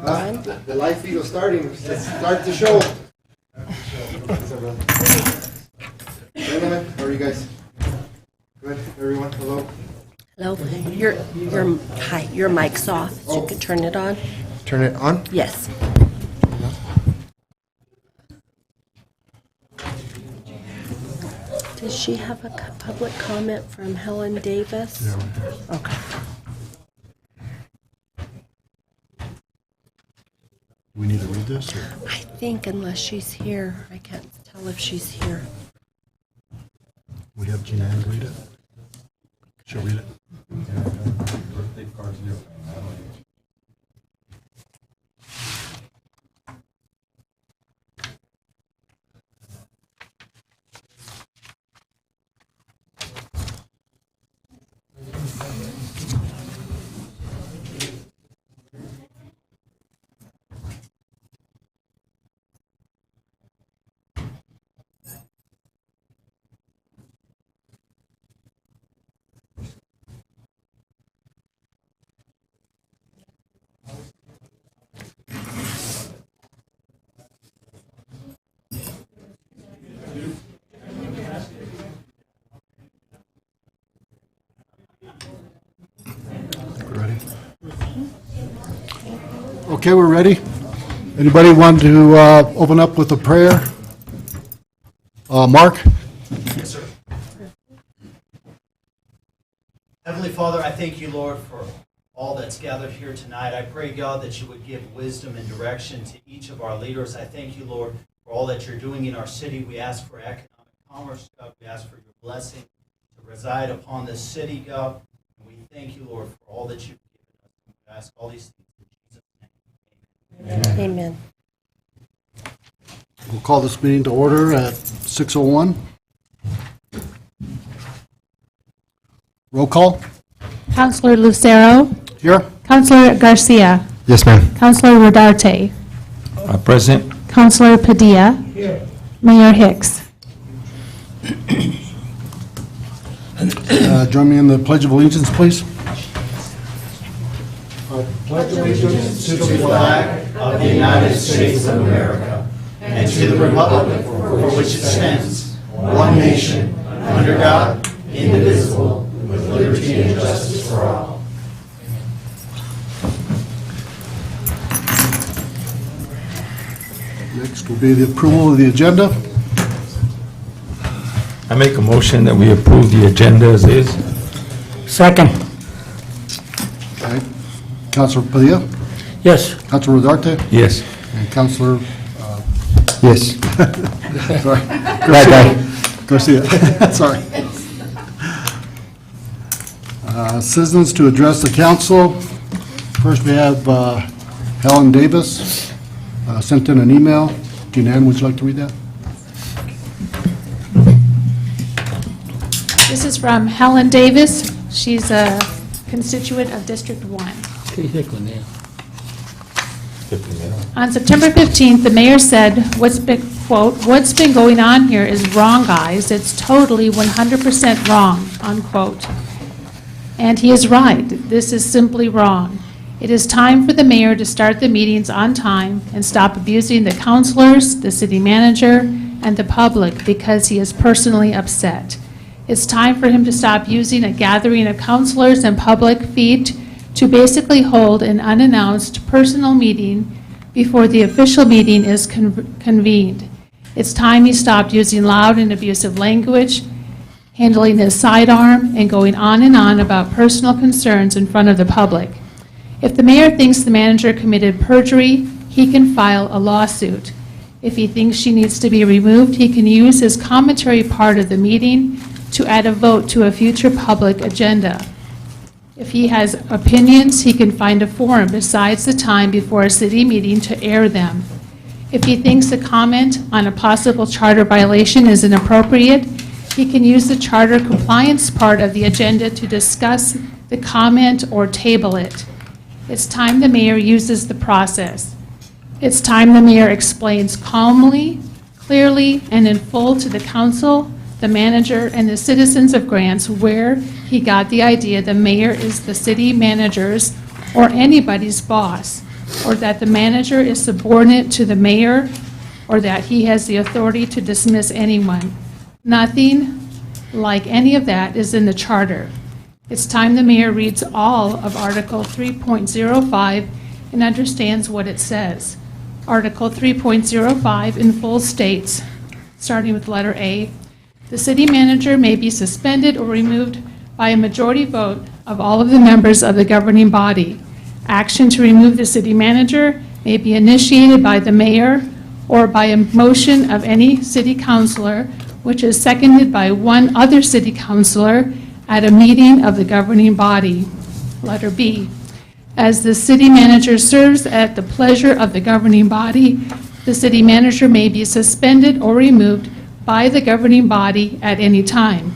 The live feed was starting. Let's start the show. Gentlemen, how are you guys? Good, everyone. Hello. Hello. Hi. Your mic's off. So you can turn it on. Turn it on. Yes. Does she have a public comment from Helen Davis? Yeah. Okay. We need to read this? Or? I think unless she's here, I can't tell if she's here. We have Gina Ann read it? She'll read it. Okay, we're ready. Anybody want to open up with a prayer? Mark? Yes, sir. Heavenly Father, I thank you, Lord, for all that's gathered here tonight. I pray, God, that you would give wisdom and direction to each of our leaders. I thank you, Lord, for all that you're doing in our city. We ask for economic commerce, God. We ask for your blessing to reside upon this city, God. And we thank you, Lord, for all that you've given us. We ask all these things in Jesus' name. Amen. We'll call this meeting to order at 6:01. Roll call. Councilor Lucero, Here. Councilor Garcia, Yes, ma'am. Councilor Rodarte, Present. Councilor Padilla, Mayor Hicks. Join me in the Pledge of Allegiance, please. Pledge allegiance to the flag of the United States of America and to the republic for which it stands, one nation, under God, indivisible, with liberty and justice for all. Next will be the approval of the agenda. I make a motion that we approve the agenda as is. Second. Okay. Councilor Padilla, Yes. Councilor Rodarte, Yes. and Councilor Yes. sorry, Bye-bye. Garcia. Sorry. Citizens to address the council. First, we have Helen Davis sent in an email. Gina Ann, would you like to read that? This is from Helen Davis. She's a constituent of District 1. On September 15th, the mayor said, quote, "What's been going on here is wrong, guys. It's totally 100% wrong," unquote. And he is right. This is simply wrong. It is time for the mayor to start the meetings on time and stop abusing the councilors, the city manager, and the public because he is personally upset. It's time for him to stop using a gathering of councilors and public feet to basically hold an unannounced personal meeting before the official meeting is convened. It's time he stopped using loud and abusive language, handling his sidearm, and going on about personal concerns in front of the public. If the mayor thinks the manager committed perjury, he can file a lawsuit. If he thinks she needs to be removed, he can use his commentary part of the meeting to add a vote to a future public agenda. If he has opinions, he can find a forum besides the time before a city meeting to air them. If he thinks a comment on a possible charter violation is inappropriate, he can use the charter compliance part of the agenda to discuss the comment or table it. It's time the mayor uses the process. It's time the mayor explains calmly, clearly, and in full to the council, the manager, and the citizens of Grants where he got the idea the mayor is the city manager's or anybody's boss. or that the manager is subordinate to the mayor, or that he has the authority to dismiss anyone. Nothing like any of that is in the charter. It's time the mayor reads all of Article 3.05 and understands what it says. Article 3.05 in full states, starting with letter A, the city manager may be suspended or removed by a majority vote of all of the members of the governing body. Action to remove the city manager may be initiated by the mayor or by a motion of any city councilor, which is seconded by one other city councilor at a meeting of the governing body. Letter B, as the city manager serves at the pleasure of the governing body, the city manager may be suspended or removed by the governing body at any time.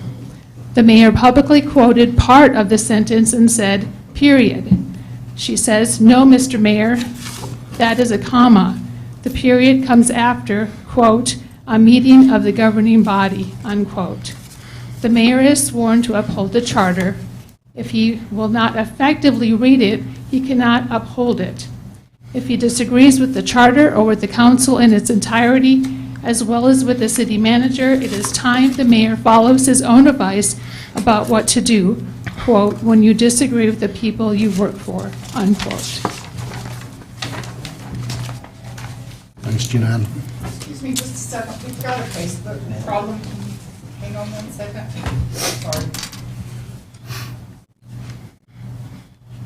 The mayor publicly quoted part of the sentence and said, period. She says, no, Mr. Mayor, that is a comma. The period comes after, quote, a meeting of the governing body, unquote. The mayor is sworn to uphold the charter. If he will not effectively read it, he cannot uphold it. If he disagrees with the charter or with the council in its entirety, as well as with the city manager, it is time the mayor follows his own advice about what to do, quote, when you disagree with the people you work for, unquote. Thanks, Jeananne. Excuse me just a second, we've got a Facebook problem. Hang on 1 second. Sorry.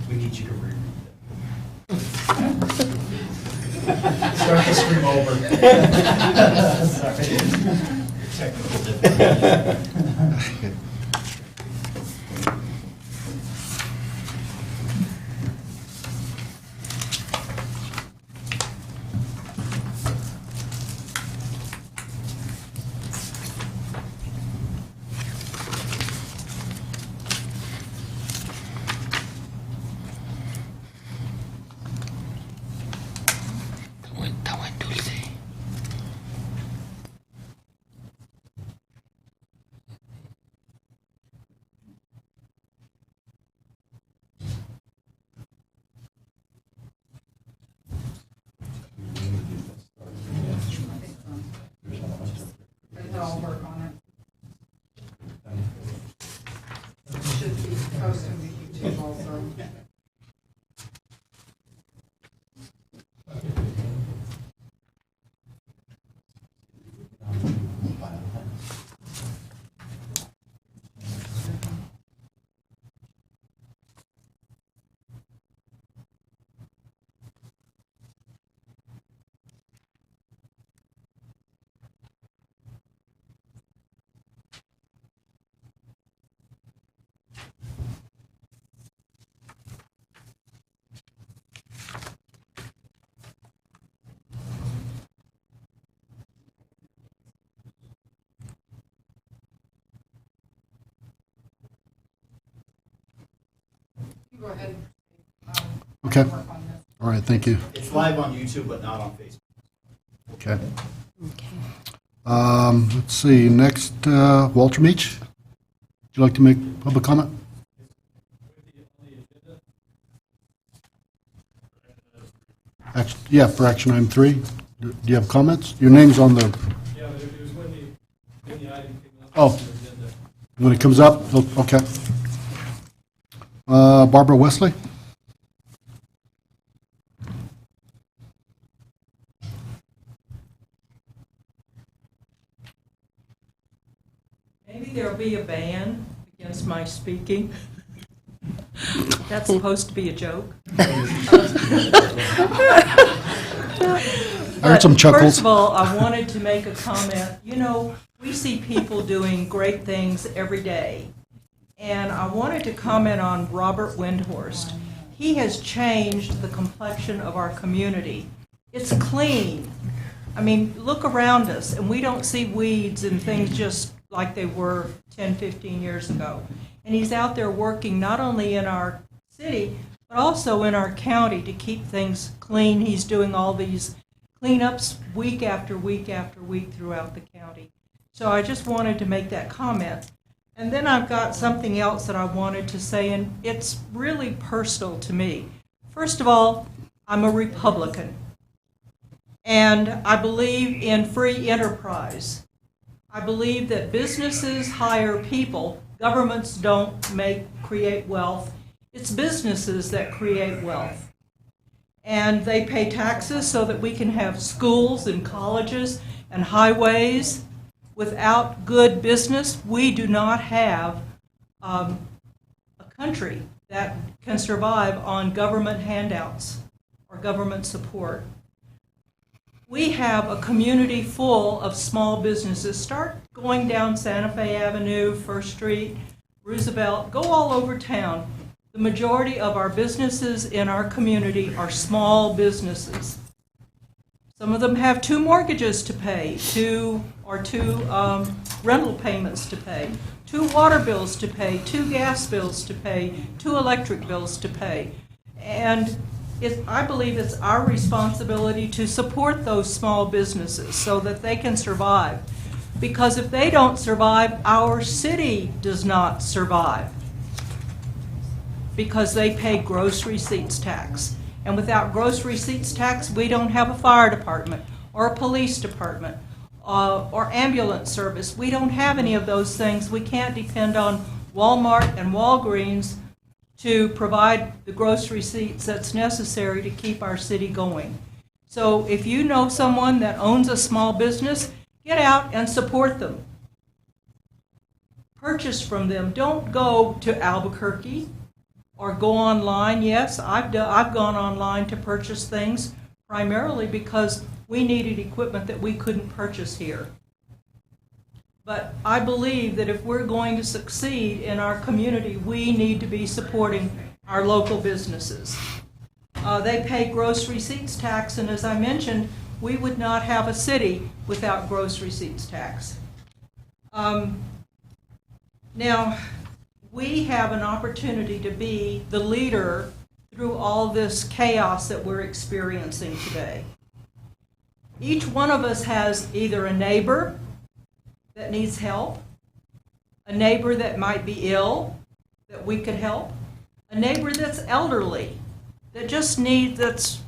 We need you to read that. Start the stream over. Sorry. Technical difficulty. I'll work on it. Should be posted to YouTube also. You go ahead. Okay. Work on this. All right, thank you. It's live on YouTube, but not on Facebook. Okay. Okay. Let's see, next, Walter Meach. Would you like to make public comment? Yeah, for action item 3. Do you have comments? Your name's on the... Yeah, but it was when the item came up. Oh. on the agenda. When it comes up? Okay. Barbara Wesley? Maybe there'll be a ban against my speaking. That's supposed to be a joke. I heard some chuckles. First of all, I wanted to make a comment. You know, we see people doing great things every day. And I wanted to comment on Robert Windhorst. He has changed the complexion of our community. It's clean. I mean, look around us, and we don't see weeds and things just like they were 10, 15 years ago. And he's out there working not only in our city, but also in our county to keep things clean. He's doing all these cleanups week after week after week throughout the county. So I just wanted to make that comment. And then I've got something else that I wanted to say, and it's really personal to me. First of all, I'm a Republican. And I believe in free enterprise. I believe that businesses hire people. Governments don't create wealth. It's businesses that create wealth. And they pay taxes so that we can have schools and colleges and highways. Without good business, we do not have a country that can survive on government handouts or government support. We have a community full of small businesses. Start going down Santa Fe Avenue, First Street, Roosevelt, go all over town. The majority of our businesses in our community are small businesses. Some of them have 2 mortgages to pay, 2 rental payments to pay, 2 water bills to pay, 2 gas bills to pay, 2 electric bills to pay. And I believe it's our responsibility to support those small businesses so that they can survive. Because if they don't survive, our city does not survive. Because they pay gross receipts tax. And without gross receipts tax, we don't have a fire department or a police department or ambulance service. We don't have any of those things. We can't depend on Walmart and Walgreens to provide the gross receipts that's necessary to keep our city going. So if you know someone that owns a small business, get out and support them. Purchase from them. Don't go to Albuquerque or go online. Yes, I've gone online to purchase things primarily because we needed equipment that we couldn't purchase here. But I believe that if we're going to succeed in our community, we need to be supporting our local businesses. They pay gross receipts tax, and as I mentioned, we would not have a city without gross receipts tax. Now, we have an opportunity to be the leader through all this chaos that we're experiencing today. Each one of us has either a neighbor that needs help, a neighbor that might be ill that we could help, a neighbor that's elderly that just needs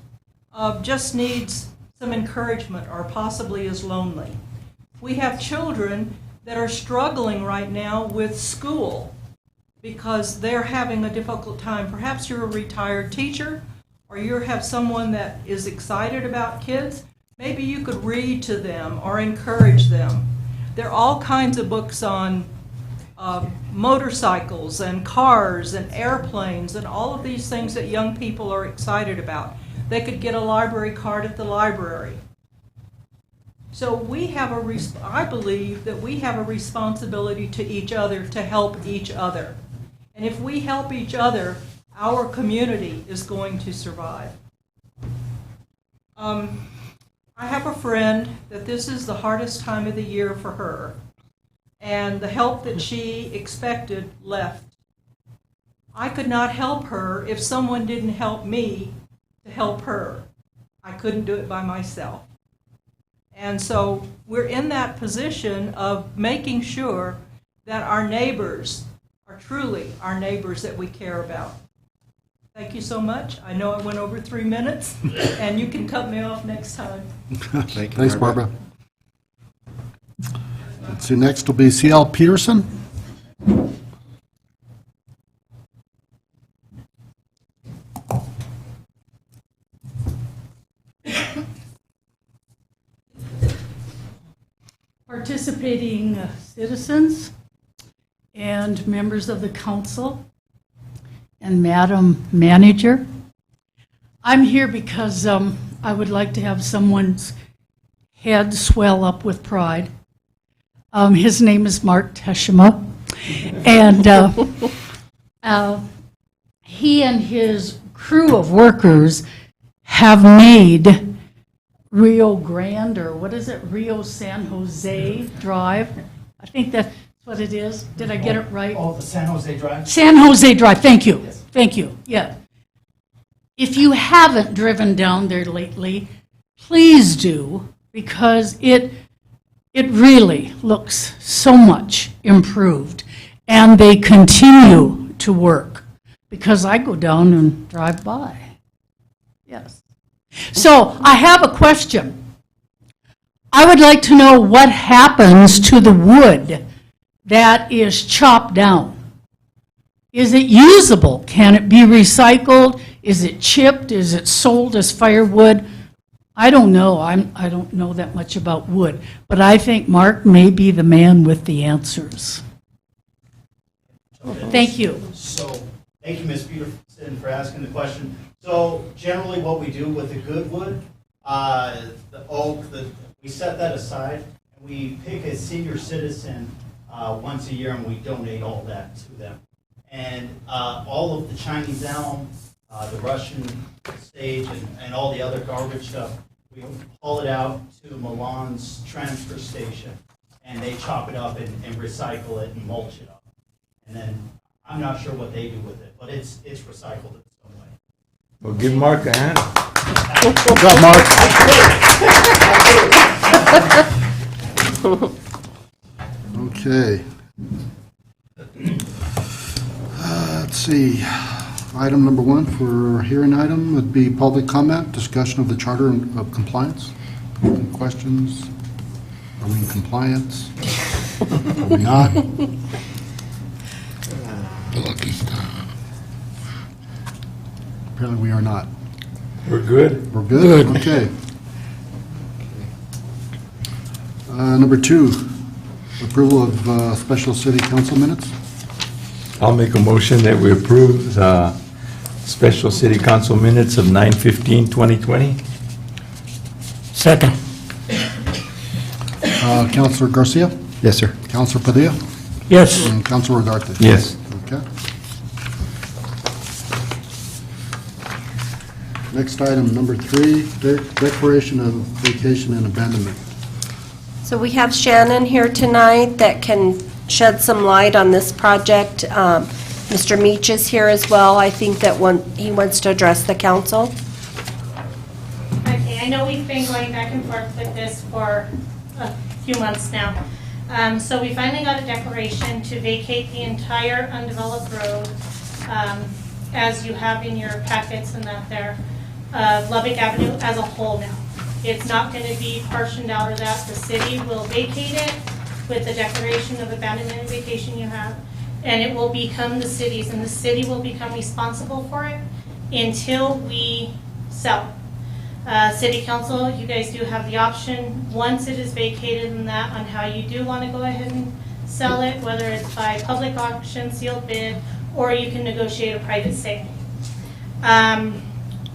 some encouragement or possibly is lonely. We have children that are struggling right now with school because they're having a difficult time. Perhaps you're a retired teacher or you have someone that is excited about kids. Maybe you could read to them or encourage them. There are all kinds of books on motorcycles and cars and airplanes and all of these things that young people are excited about. They could get a library card at the library. So I believe that we have a responsibility to each other to help each other. And if we help each other, our community is going to survive. I have a friend that this is the hardest time of the year for her, and the help that she expected left. I could not help her if someone didn't help me to help her. I couldn't do it by myself. And so we're in that position of making sure that our neighbors are truly our neighbors that we care about. Thank you so much. I know I went over 3 minutes, and you can cut me off next time. Thank you, Thanks, Barbara. Let's see, next will be C.L. Peterson. Participating citizens and members of the council and Madam Manager. I'm here because I would like to have someone's head swell up with pride. His name is Mark Teshima, and he and his crew of workers have made Rio Grande, or what is it, Rio San Jose Drive? I think that's what it is. Did I get it right? Oh, the San Jose Drive? San Jose Drive, thank you. Yes. Thank you, yeah. If you haven't driven down there lately, please do, because it really looks so much improved. And they continue to work, because I go down and drive by. Yes. So I have a question. I would like to know what happens to the wood that is chopped down. Is it usable? Can it be recycled? Is it chipped? Is it sold as firewood? I don't know. I don't know that much about wood, but I think Mark may be the man with the answers. Thank you. So, thank you, Ms. Peterson, for asking the question. So, generally, what we do with the good wood, the oak, we set that aside, and we pick a senior citizen once a year, and we donate all that to them. And all of the Chinese elm, the Russian sage, and all the other garbage stuff, we haul it out to Milan's transfer station, and they chop it up and recycle it and mulch it up. And then, I'm not sure what they do with it, but it's recycled in some way. Well, give Mark a hand. Good job, Mark. Okay. Let's see. Item number 1 for hearing item would be public comment, discussion of the Charter of Compliance. Any questions? Are we in compliance? Are we not? Apparently we are not. We're good. We're good? Okay. Number 2, approval of special city council minutes. I'll make a motion that we approve the special city council minutes of 9/15/2020. Second. Councilor Garcia, Yes, sir. Councilor Padilla, Yes. and Councilor Ugarte. Yes. Okay. Next item, number 3, declaration of vacation and abandonment. So we have Shannon here tonight that can shed some light on this project. Mr. Meach is here as well. I think that he wants to address the council. Okay, I know we've been going back and forth with this for a few months now. So we finally got a declaration to vacate the entire undeveloped road, as you have in your packets and that there, Lubbock Avenue as a whole now. It's not going to be portioned out of that. The city will vacate it with the declaration of abandonment and vacation you have, and it will become the city's, and the city will become responsible for it until we sell it. City Council, you guys do have the option, once it is vacated and that, on how you do want to go ahead and sell it, whether it's by public auction, sealed bid, or you can negotiate a private sale.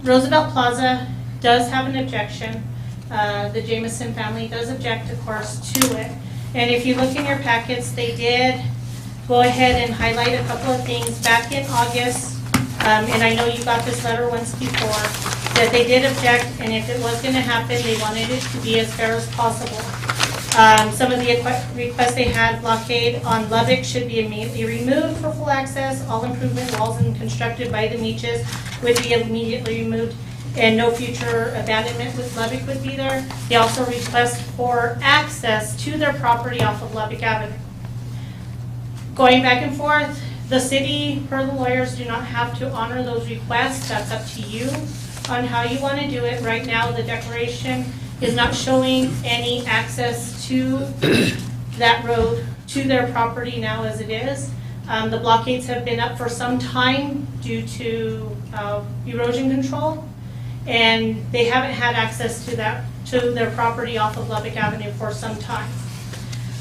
Roosevelt Plaza does have an objection. The Jameson family does object, of course, to it. And if you look in your packets, they did go ahead and highlight a couple of things back in August. And I know you got this letter once before, that they did object, and if it was going to happen, they wanted it to be as fair as possible. Some of the requests they had, blockade on Lubbock should be immediately removed for full access. All improvement walls and constructed by the Meaches would be immediately removed, and no future abandonment with Lubbock would be there. They also request for access to their property off of Lubbock Avenue. Going back and forth, the city, per the lawyers, do not have to honor those requests. That's up to you on how you want to do it. Right now, the declaration is not showing any access to that road, to their property now as it is. The blockades have been up for some time due to erosion control, and they haven't had access to that, to their property off of Lubbock Avenue for some time.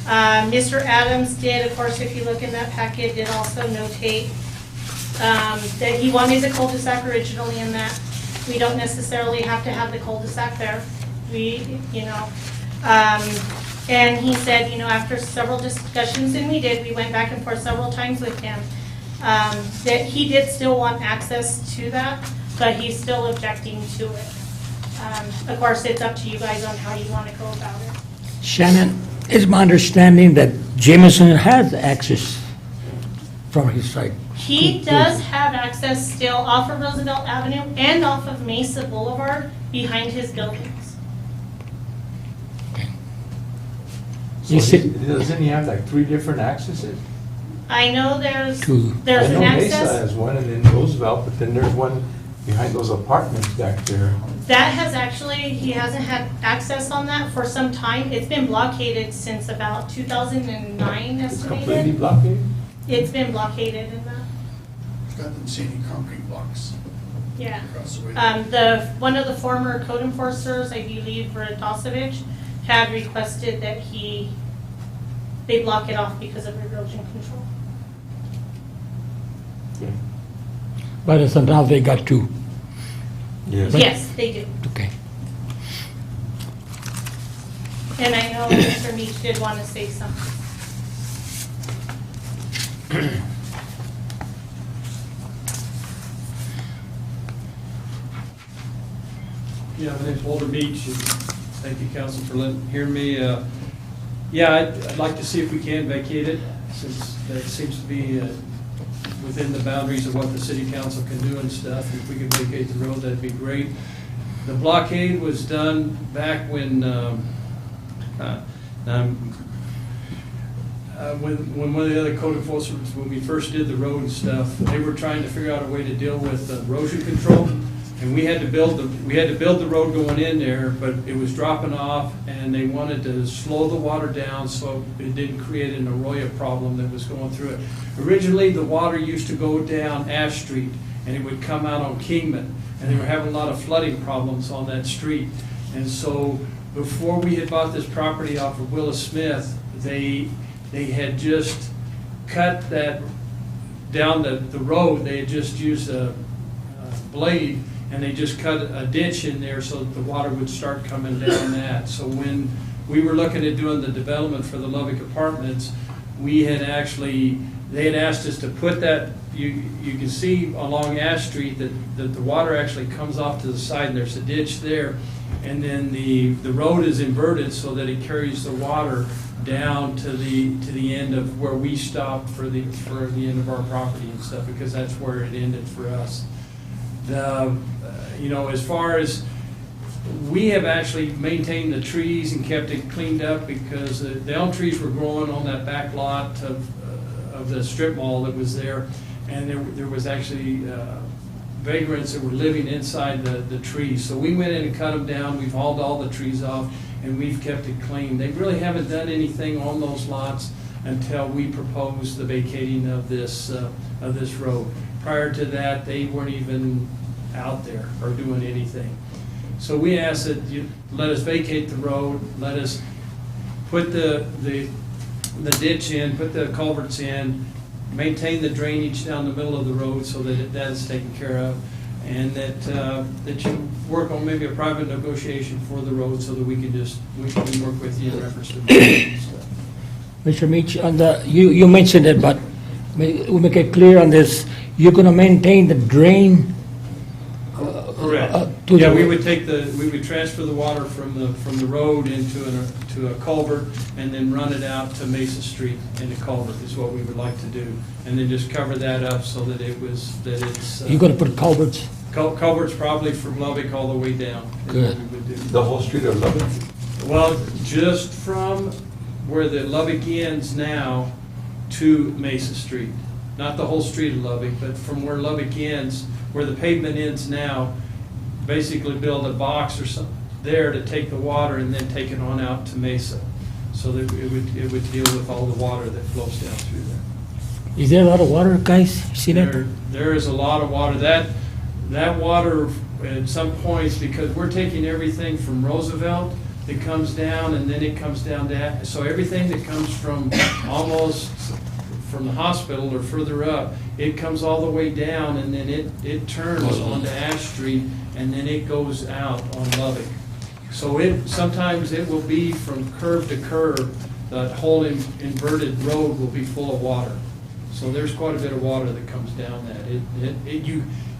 Mr. Adams did, of course, if you look in that packet, did also notate that he wanted the cul-de-sac originally in that. We don't necessarily have to have the cul-de-sac there. And he said, after several discussions, and we went back and forth several times with him, that he did still want access to that, but he's still objecting to it. Of course, it's up to you guys on how you want to go about it. Shannon, it's my understanding that Jameson has access from his side. He does have access still off of Roosevelt Avenue and off of Mesa Boulevard behind his buildings. Doesn't he have like 3 different accesses? I know there's I an know Mesa access. has one, and then Roosevelt, but then there's one behind those apartments back there. That has actually, he hasn't had access on that for some time. It's been blockaded since about 2009 It's completely estimated. blockaded? It's been blockaded in that, Doesn't see any concrete blocks yeah. across the way. One of the former code enforcers, I believe Radosevich, had requested that they block it off because of erosion control. But as of now, they got two. Yes. Yes, they do. Okay. And I know Mr. Meach did want to say something. Yeah, my name's Walter Beach, and thank you, council, for hearing me. Yeah, I'd like to see if we can vacate it, since that seems to be within the boundaries of what the city council can do and stuff. If we could vacate the road, that'd be great. The blockade was done back when one of the other code enforcement, when we first did the road and stuff, they were trying to figure out a way to deal with erosion control. And we had to build the road going in there, but it was dropping off, and they wanted to slow the water down so it didn't create an arroyo problem that was going through it. Originally, the water used to go down Ash Street, and it would come out on Kingman, and they were having a lot of flooding problems on that street. And so, before we had bought this property off of Willis Smith, they had just cut that down the road. They had just used a blade, and they just cut a ditch in there so that the water would start coming down that. So when we were looking at doing the development for the Lubbock Apartments, they had asked us to put that, you can see along Ash Street that the water actually comes off to the side, and there's a ditch there. And then the road is inverted so that it carries the water down to the end of where we stopped for the end of our property and stuff, because that's where it ended for us. As far as, we have actually maintained the trees and kept it cleaned up, because the elm trees were growing on that back lot of the strip mall that was there, and there was actually vagrants that were living inside the trees. So we went in and cut them down, we've hauled all the trees off, and we've kept it clean. They really haven't done anything on those lots until we proposed the vacating of this road. Prior to that, they weren't even out there or doing anything. So we asked that you let us vacate the road, let us put the ditch in, put the culverts in, maintain the drainage down the middle of the road so that that is taken care of, and that you work on maybe a private negotiation for the road so that we can work with you in reference to the stuff. Mr. Meach, you mentioned it, but we make it clear on this, you're going to maintain the drain? Correct. Yeah, we would transfer the water from the road into a culvert, and then run it out to Mesa Street in a culvert is what we would like to do, and then just cover that up so that it's. You're going to put culverts? Culverts probably from Lubbock all the way down. is Good. what we would do. The whole street of Lubbock? Well, just from where the Lubbock ends now to Mesa Street. Not the whole street of Lubbock, but from where Lubbock ends, where the pavement ends now, basically build a box or something there to take the water and then take it on out to Mesa. So that it would deal with all the water that flows down through there. Is there a lot of water, guys? See that? There is a lot of water. That water at some points, because we're taking everything from Roosevelt that comes down, and then it comes down to, so everything that comes from almost from the hospital or further up, it comes all the way down, and then it turns onto Ash Street, and then it goes out on Lubbock. So sometimes it will be from curb to curb, that whole inverted road will be full of water. So there's quite a bit of water that comes down that.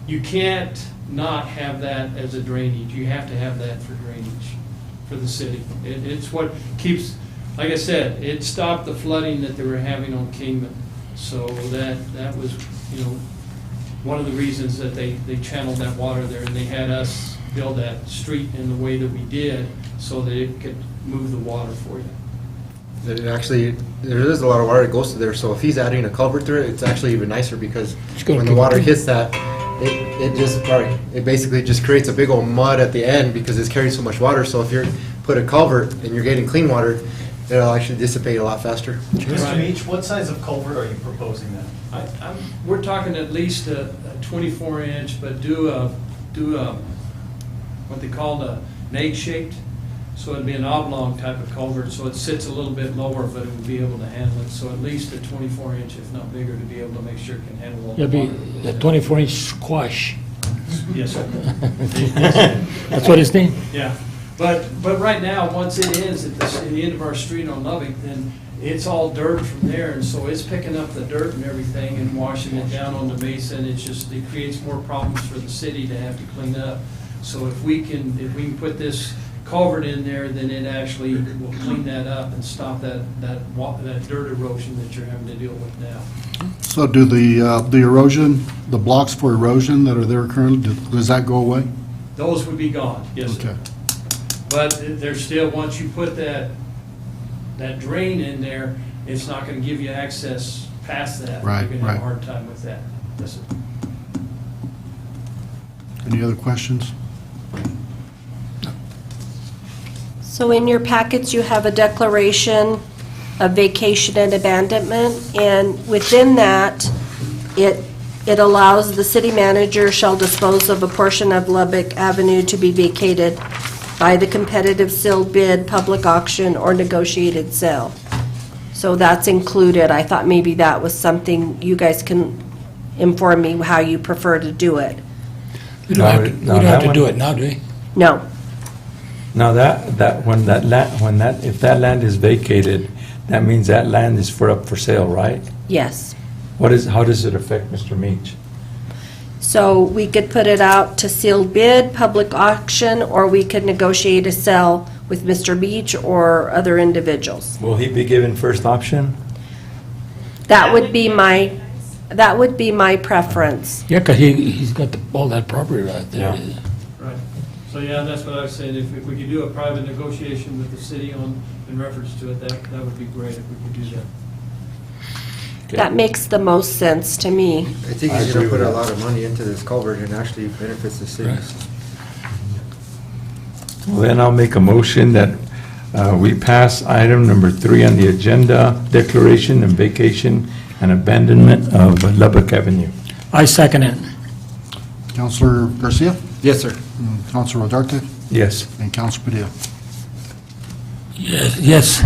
You can't not have that as a drainage. You have to have that for drainage for the city. It's what keeps, like I said, it stopped the flooding that they were having on Kingman. So that was, one of the reasons that they channeled that water there, and they had us build that street in the way that we did so that it could move the water for you. There is a lot of water that goes to there, so if he's adding a culvert through it, it's actually even nicer, because gonna when the keep water it hits that, it basically just creates a big old mud at the end because it's carrying so much water. So if you're put a culvert and you're getting clean water, it'll actually dissipate a lot faster. Mr. Meach, what size of culvert are you proposing then? We're talking at least a 24-inch, but do a, what they call the egg-shaped. So it'd be an oblong type of culvert, so it sits a little bit lower, but it would be able to handle it. So at least a 24-inch, if not bigger, to be able to make sure it can handle all the It'll be water. a 24-inch squash. Yes, sir. That's what it's named? Yeah, but right now, once it is at the end of our street on Lubbock, then it's all dirt from there, and so it's picking up the dirt and everything and washing it down on the basin. It creates more problems for the city to have to clean up. So if we can put this culvert in there, then it actually will clean that up and stop that dirt erosion that you're having to deal with now. So do the erosion, the blocks for erosion that are there currently, does that go away? Those would be gone, yes, sir. Okay. But there's still, once you put that drain in there, it's not gonna give you access past that. Right, You're gonna have a right. hard time with that. Yes, sir. Any other questions? So in your packets, you have a declaration of vacation and abandonment, and within that, it allows the city manager shall dispose of a portion of Lubbock Avenue to be vacated by the competitive sealed bid, public auction, or negotiated sale. So that's included. I thought maybe that was something you guys can inform me how you prefer to do it. We don't have to do it now, do we? No. Now if that land is vacated, that means that land is up for sale, right? Yes. How does it affect Mr. Meach? So we could put it out to sealed bid, public auction, or we could negotiate a sale with Mr. Beach or other individuals. Will he be given first option? That would be my preference. Yeah, because he's got all that property right there. Yeah. Right. So, yeah, that's what I was saying. If we could do a private negotiation with the city in reference to it, that would be great if we could do that. Okay. That makes the most sense to me. I think I he's agree gonna put with a that. lot of money into this culvert and actually benefits the city. Well, then I'll make a motion that we pass item number 3 on the agenda, declaration and vacation and abandonment of Lubbock Avenue. I second it. Councilor Garcia? Yes, sir. Councilor Rodarte? Yes. And Councilor Padilla? Yes.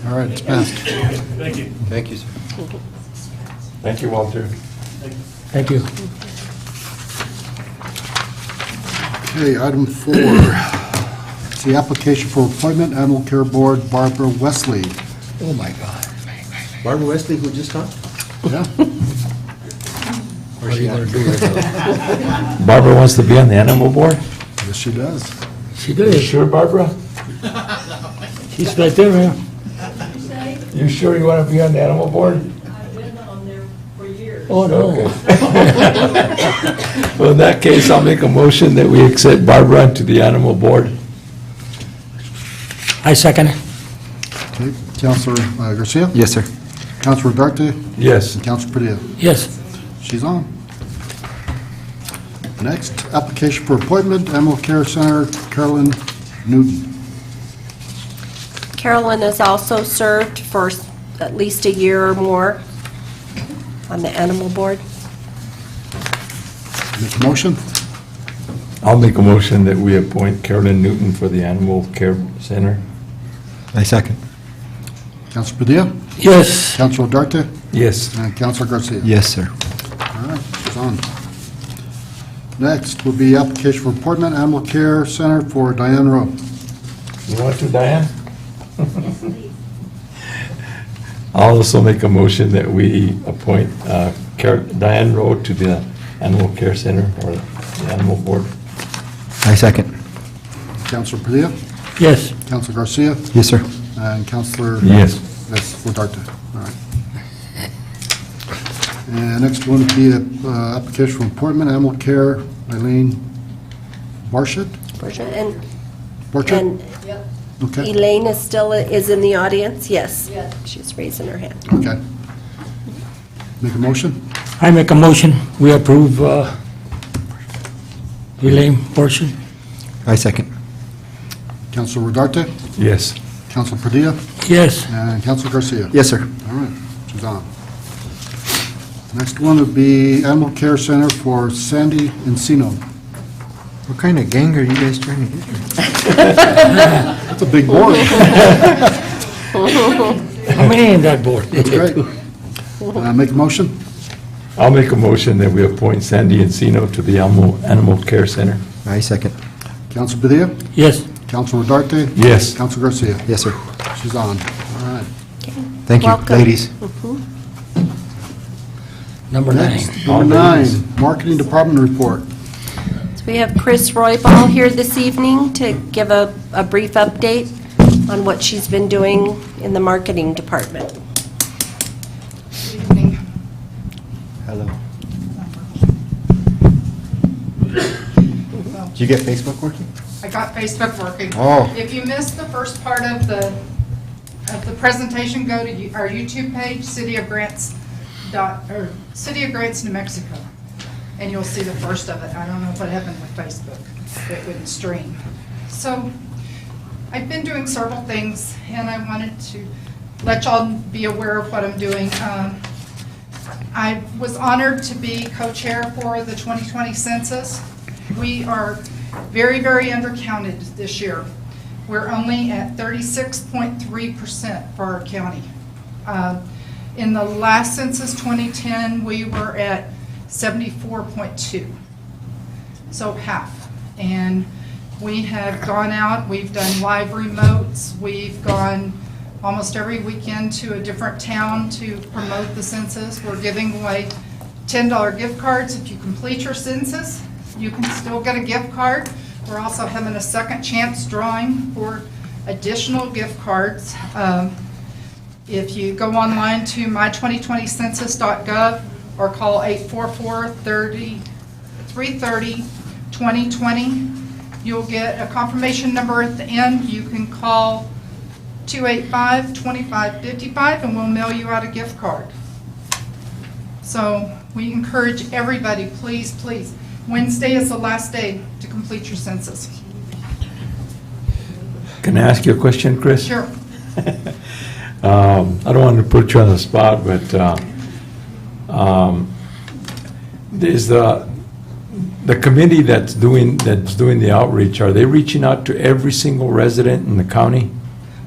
All right, it's passed. Thank you. Thank you, sir. Thank you, Walter. Thank you. Okay, item 4. It's the application for appointment, Animal Care Board, Barbara Wesley. Oh, my God. Barbara Wesley, who just talked? Yeah. What are you going to do with it? Barbara wants to be on the animal board? Yes, she does. She You did. sure, Barbara? She's right there, man. You sure you want to be on the animal board? I've been on there for years. Oh, no. Well, in that case, I'll make a motion that we accept Barbara into the animal board. I second it. Okay, Councilor Garcia? Yes, sir. Councilor Rodarte? Yes. And Councilor Padilla? Yes. She's on. Next, application for appointment, Animal Care Center, Carolyn Newton. Carolyn has also served for at least a year or more on the animal board. Make a motion? I'll make a motion that we appoint Carolyn Newton for the Animal Care Center. I second. Councilor Padilla? Yes. Councilor Rodarte? Yes. And Councilor Garcia? Yes, sir. All right, she's on. Next will be application for appointment, Animal Care Center for Diane Rowe. You want to, Diane? I'll also make a motion that we appoint Diane Rowe to the Animal Care Center or the Animal Board. I second. Councilor Padilla? Yes. Councilor Garcia? Yes, sir. And Councilor? Yes. Yes, Rodarte. All right. And next one would be application for appointment, Animal Care, Eileen Barshett? And Barshett? and Okay, Elaine is in the audience? Yes. She's raising her hand. okay. Make a motion? I make a motion, we approve relay portion. I second. Council Rodarte, Yes. Council Padilla, Yes. and Council Garcia. Yes, sir. All right, she's on. Next one would be Animal Care Center for Sandy Encino. What kind of gang are you guys trying to get here? That's a big board. How many in that board? That's great. Make a motion? I'll make a motion that we appoint Sandy Encino to the Animal Care Center. I second. Council Padilla, Yes. Council Rodarte, Yes. Council Garcia. Yes, sir. She's on. All right. Thank you, Welcome. ladies. Number 9. Next, number 9, Marketing Department report. So we have Chris Royball here this evening to give a brief update on what she's been doing in the marketing department. Good evening. Hello. Did you get Facebook working? I got Facebook working. Oh. If you missed the first part of the presentation, go to our YouTube page, City of Grants, New Mexico, and you'll see the first of it. I don't know what happened with Facebook. It wouldn't stream. So I've been doing several things, and I wanted to let y'all be aware of what I'm doing. I was honored to be co-chair for the 2020 census. We are very, very undercounted this year. We're only at 36.3% for our county. In the last census, 2010, we were at 74.2, so half. And we have gone out, we've done live remotes, we've gone almost every weekend to a different town to promote the census. We're giving away $10 gift cards. If you complete your census, you can still get a gift card. We're also having a second chance drawing for additional gift cards. If you go online to my2020census.gov or call 844-330-2020, you'll get a confirmation number at the end. You can call 285-2555 and we'll mail you out a gift card. So we encourage everybody, please, please. Wednesday is the last day to complete your census. Can I ask you a question, Chris? Sure. I don't want to put you on the spot, but is the committee that's doing the outreach, are they reaching out to every single resident in the county?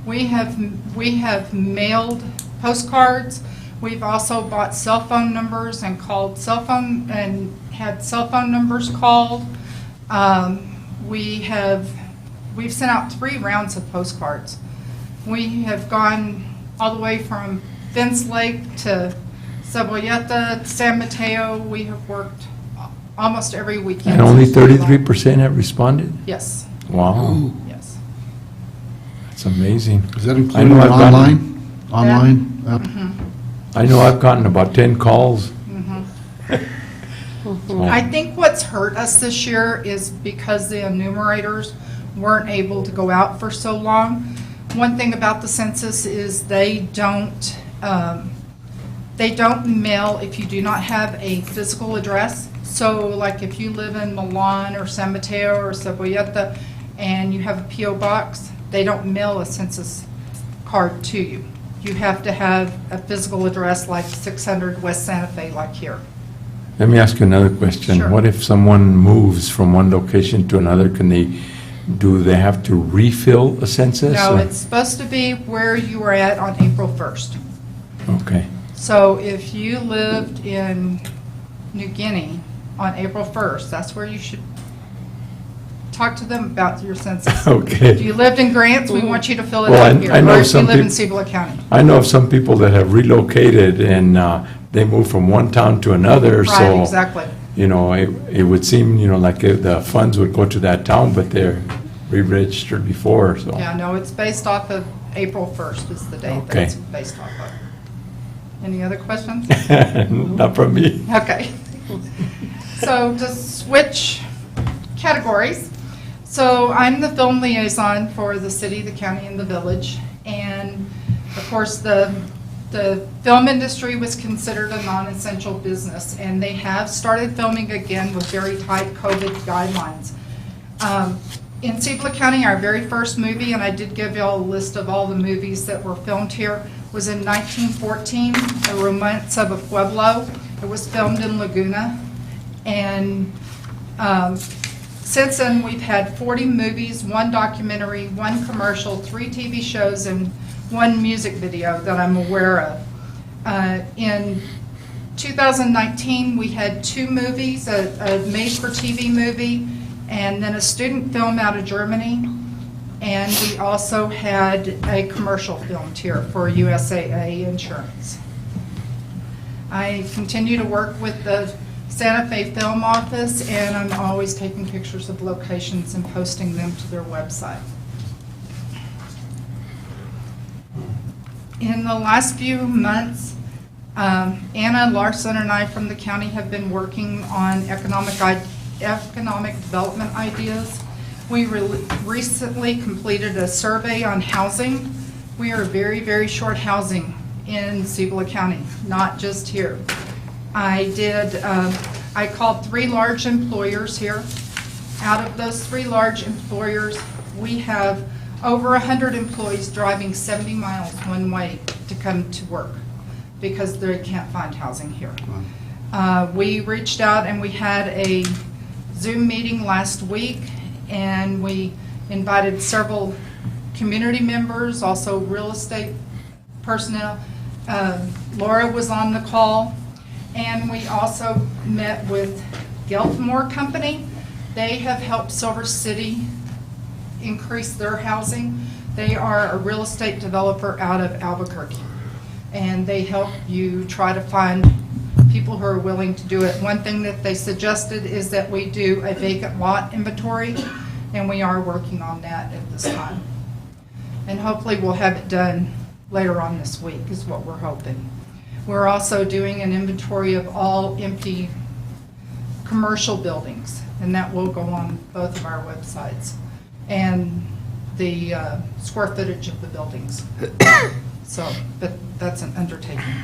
We have mailed postcards. We've also bought cell phone numbers and called had cell phone numbers called. We've sent out 3 rounds of postcards. We have gone all the way from Fence Lake to Cebolleta, San Mateo. We have worked almost every weekend. And only 33% have responded? Yes. Wow. Yes. That's amazing. Is that I including know the I've gotten- online? app? I know I've gotten about 10 calls. So- I think what's hurt us this year is because the enumerators weren't able to go out for so long. One thing about the census is they don't mail if you do not have a physical address. So like if you live in Milan or San Mateo or Cebolleta and you have a P.O. box, they don't mail a census card to you. You have to have a physical address like 600 West Santa Fe, like here. Let me ask you another question. Sure. What if someone moves from one location to another? Do they have to refill a census? No, or- it's supposed to be where you were at on April 1st. Okay. So if you lived in New Guinea on April 1st, that's where you should talk to them about your census. Okay. If you lived in Grants, we want you to fill it Well, out I- here. I know Or if you some live in peop- Cibola County. I know of some people that have relocated and they moved from one town to another, so. Right, exactly. You know, it would seem, like the funds would go to that town, but they're re-registered before, so. Yeah, no, it's based off of April 1st is the date that Okay. it's based off of. Any other questions? Not from me. Okay. So to switch categories, so I'm the film liaison for the city, the county, and the village. And of course, the the film industry was considered a non-essential business, and they have started filming again with very tight COVID guidelines. In Cibola County, our very first movie, and I did give y'all a list of all the movies that were filmed here, was in 1914, A Romance of a Pueblo. It was filmed in Laguna. And since then, we've had 40 movies, 1 documentary, 1 commercial, 3 TV shows, and 1 music video that I'm aware of. In 2019, we had 2 movies, a made-for-TV movie, and then a student film out of Germany. And we also had a commercial filmed here for USAA Insurance. I continue to work with the Santa Fe Film Office, and I'm always taking pictures of locations and posting them to their website. In the last few months, Anna Larson and I from the county have been working on economic development ideas. We recently completed a survey on housing. We are very, very short housing in Cibola County, not just here. I called 3 large employers here. Out of those 3 large employers, we have over 100 employees driving 70 miles one way to come to work because they can't find housing here. We reached out and we had a Zoom meeting last week, and we invited several community members, also real estate personnel. Laura was on the call, and we also met with Geltmore Company. They have helped Silver City increase their housing. They are a real estate developer out of Albuquerque, and they help you try to find people who are willing to do it. One thing that they suggested is that we do a vacant lot inventory, and we are working on that at this time. And hopefully we'll have it done later on this week is what we're hoping. We're also doing an inventory of all empty commercial buildings, and that will go on both of our websites, and the square footage of the buildings. So, but that's an undertaking.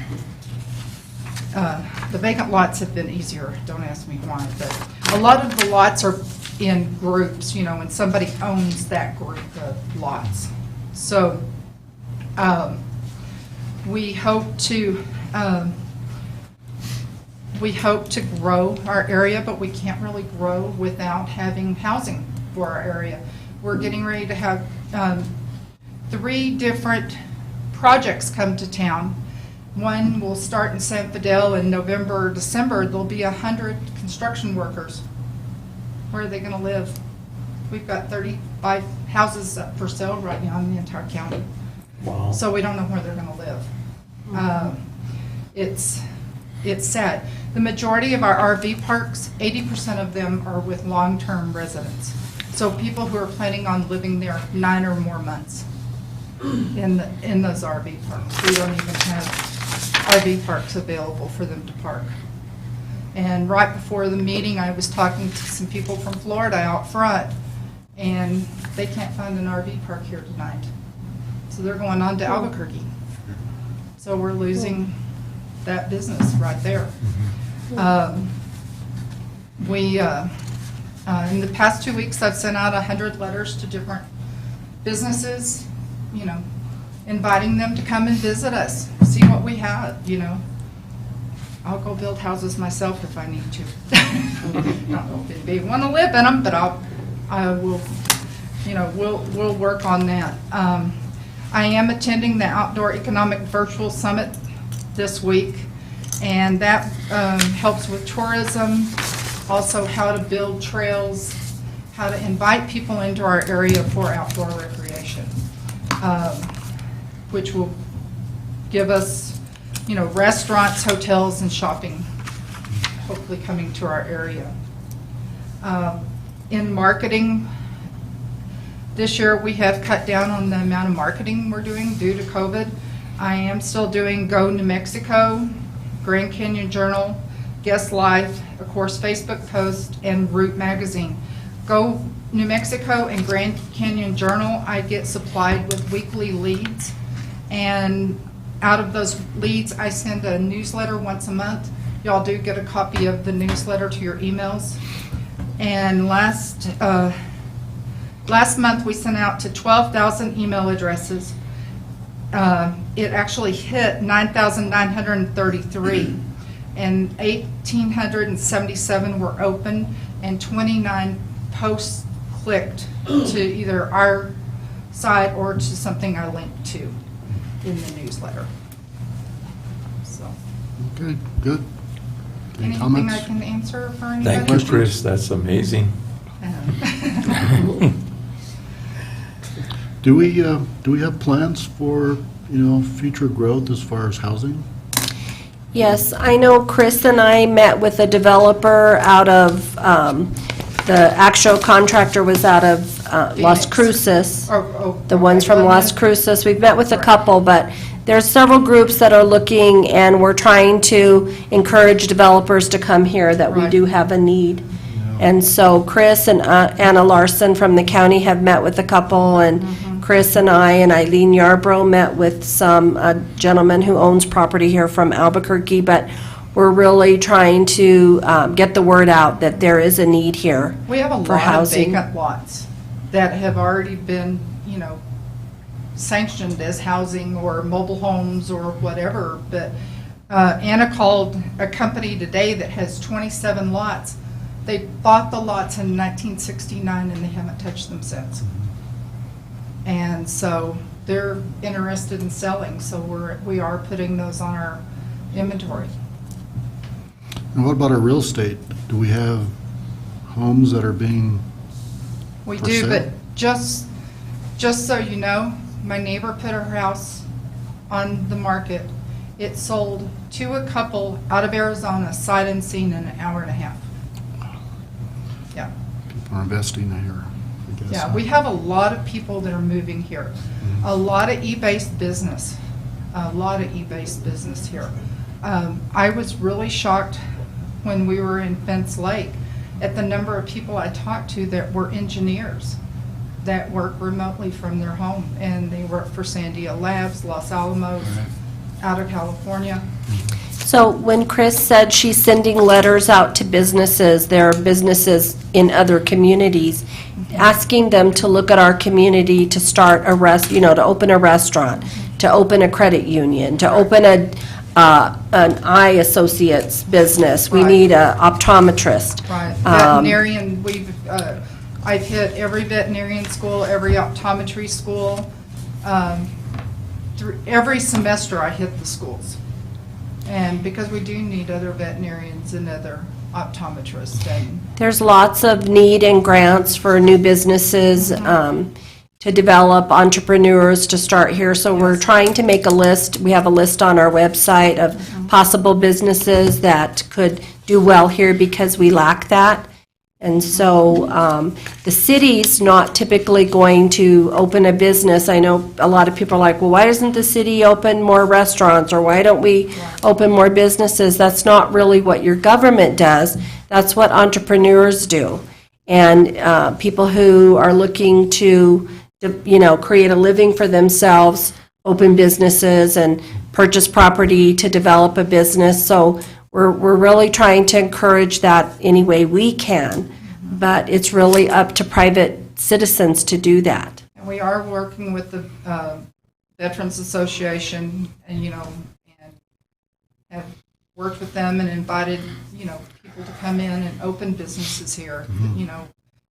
The vacant lots have been easier, don't ask me why, but a lot of the lots are in groups, you know, and somebody owns that group of lots. So we hope to grow our area, but we can't really grow without having housing for our area. We're getting ready to have 3 different projects come to town. One will start in San Fidel in November or December. There'll be 100 construction workers. Where are they going to live? We've got 35 houses up for sale right now in the entire county. Wow. So we don't know where they're going to live. It's sad. The majority of our RV parks, 80% of them are with long-term residents. So people who are planning on living there 9 or more months in those RV parks. We don't even have RV parks available for them to park. And right before the meeting, I was talking to some people from Florida out front, and they can't find an RV park here tonight. So they're going on to Albuquerque. So we're losing that business right there. In the past 2 weeks, I've sent out 100 letters to different businesses, you know, inviting them to come and visit us, see what we have, you know. I'll go build houses myself if I need to. I don't know if they want to live in them, but I will, you know, we'll work on that. I am attending the Outdoor Economic Virtual Summit this week, and that helps with tourism, also how to build trails, how to invite people into our area for outdoor recreation, which will give us, you know, restaurants, hotels, and shopping, hopefully coming to our area. In marketing, this year we have cut down on the amount of marketing we're doing due to COVID. I am still doing Go New Mexico, Grand Canyon Journal, Guest Life, of course Facebook post, and Route Magazine. Go New Mexico and Grand Canyon Journal, I get supplied with weekly leads, and out of those leads, I send a newsletter once a month. Y'all do get a copy of the newsletter to your emails. And last month, we sent out to 12,000 email addresses. It actually hit 9,933, and 1,877 were open, and 29 posts clicked to either our site or to something I linked to in the newsletter. So, Okay, good. Any anything comments? I can answer for anybody? Thank you, Chris, that's amazing. Do we have plans for, future growth as far as housing? Yes, I know Chris and I met with a developer out of, the actual contractor was out of Las Phoenix. Cruces. The Oh, ones from Las Cruces. We've met with a couple, but there's several groups that are looking, and we're trying to encourage developers to come here, that we Right. do have a need. And so Chris and Anna Larson from the county have met with a couple, and Chris and I and Eileen Yarbrough met with some gentleman who owns property here from Albuquerque, but we're really trying to get the word out that there is a need here We have a for lot of housing. vacant lots that have already been, sanctioned as housing or mobile homes or whatever, but Anna called a company today that has 27 lots. They bought the lots in 1969 and they haven't touched them since. And so they're interested in selling, so we are putting those on our inventory. And what about our real estate? Do we have homes that are being, We For do, sale? but just so you know, my neighbor put her house on the market. It sold to a couple out of Arizona, sight unseen, in an hour and a half. Yeah, people are investing here? I guess? yeah, we have a lot of people that are moving here. A lot of e-based business, here. I was really shocked when we were in Fence Lake at the number of people I talked to that were engineers that work remotely from their home, and they work for Sandia Labs, Los Alamos, out of California. So when Chris said she's sending letters out to businesses, there are businesses in other communities, asking them to look at our community to start a to open a restaurant, to open a credit union, to open an eye associates business. We Right. need a optometrist. Right, veterinarian, I've hit every veterinarian school, every optometry school. Every semester I hit the schools. And because we do need other veterinarians and other optometrists, and There's lots of need and grants for new businesses to develop, entrepreneurs to start here. So we're trying to make a list. We have a list on our website of possible businesses that could do well here because we lack that. And so the city's not typically going to open a business. I know a lot of people are like, well, why doesn't the city open more restaurants, or why don't we open more businesses? That's not really what your government does. That's what entrepreneurs do. And people who are looking to create a living for themselves, open businesses and purchase property to develop a business. So we're really trying to encourage that any way we can, but it's really up to private citizens to do that. and we are working with the Veterans Association, and, and have worked with them and invited, people to come in and open businesses here.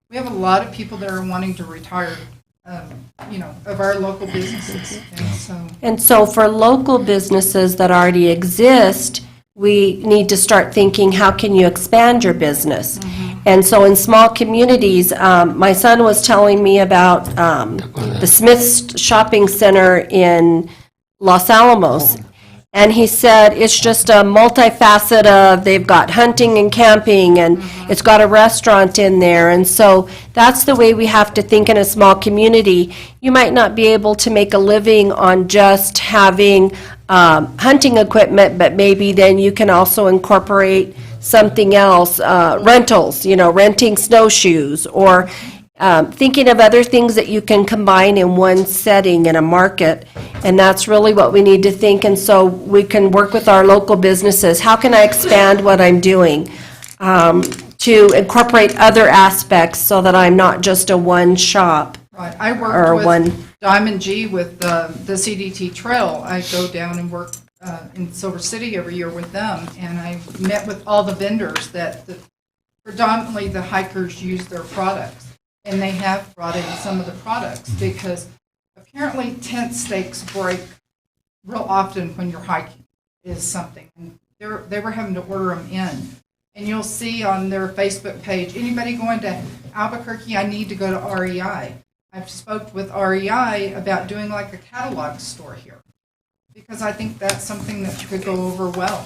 We have a lot of people that are wanting to retire, of our local businesses, and so. And so for local businesses that already exist, we need to start thinking, how can you expand your business? And so in small communities, my son was telling me about the Smith's Shopping Center in Los Alamos. And he said it's just a multifaceted of, they've got hunting and camping, and it's got a restaurant in there. And so that's the way we have to think in a small community. You might not be able to make a living on just having hunting equipment, but maybe then you can also incorporate something else, rentals, renting snowshoes, or thinking of other things that you can combine in one setting in a market, and that's really what we need to think, and so we can work with our local businesses. How can I expand what I'm doing to incorporate other aspects so that I'm not just a one shop? Right, I Or worked one- with Diamond G with the CDT Trail. I go down and work in Silver City every year with them, and I met with all the vendors that predominantly the hikers use their products. And they have brought in some of the products because apparently tent stakes break real often when you're hiking is something. And they were having to order them in. And you'll see on their Facebook page, anybody going to Albuquerque, I need to go to REI. I've spoke with REI about doing like a catalog store here because I think that's something that could go over well.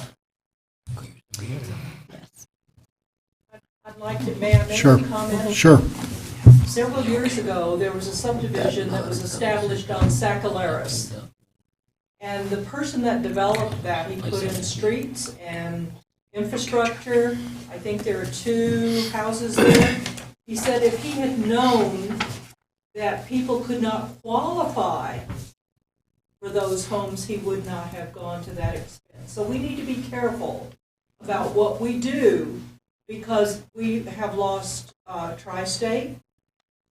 I'd like to, may I make Sure, a comment? sure. Several years ago, there was a subdivision that was established on Sacaleras. And the person that developed that, he put in streets and infrastructure. I think there are 2 houses there. He said if he had known that people could not qualify for those homes, he would not have gone to that expense. So we need to be careful about what we do because we have lost Tri-State,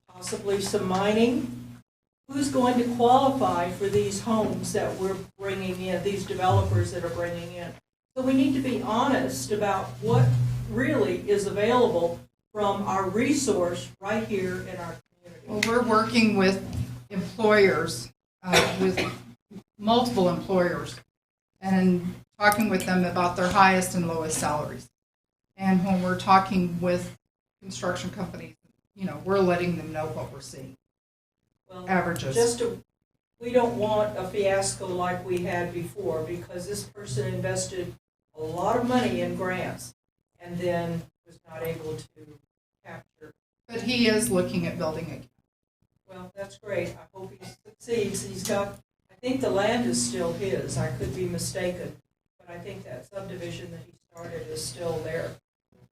possibly some mining. Who's going to qualify for these homes that we're bringing in, these developers that are bringing in? So we need to be honest about what really is available from our resource right here in our community. Well, we're working with employers, with multiple employers, and talking with them about their highest and lowest salaries. And when we're talking with construction companies, we're letting them know what we're seeing. Well, Averages. We don't want a fiasco like we had before because this person invested a lot of money in grants and then was not able to capture. But he is looking at building again. Well, that's great. I hope he succeeds. I think the land is still his. I could be mistaken, but I think that subdivision that he started is still there.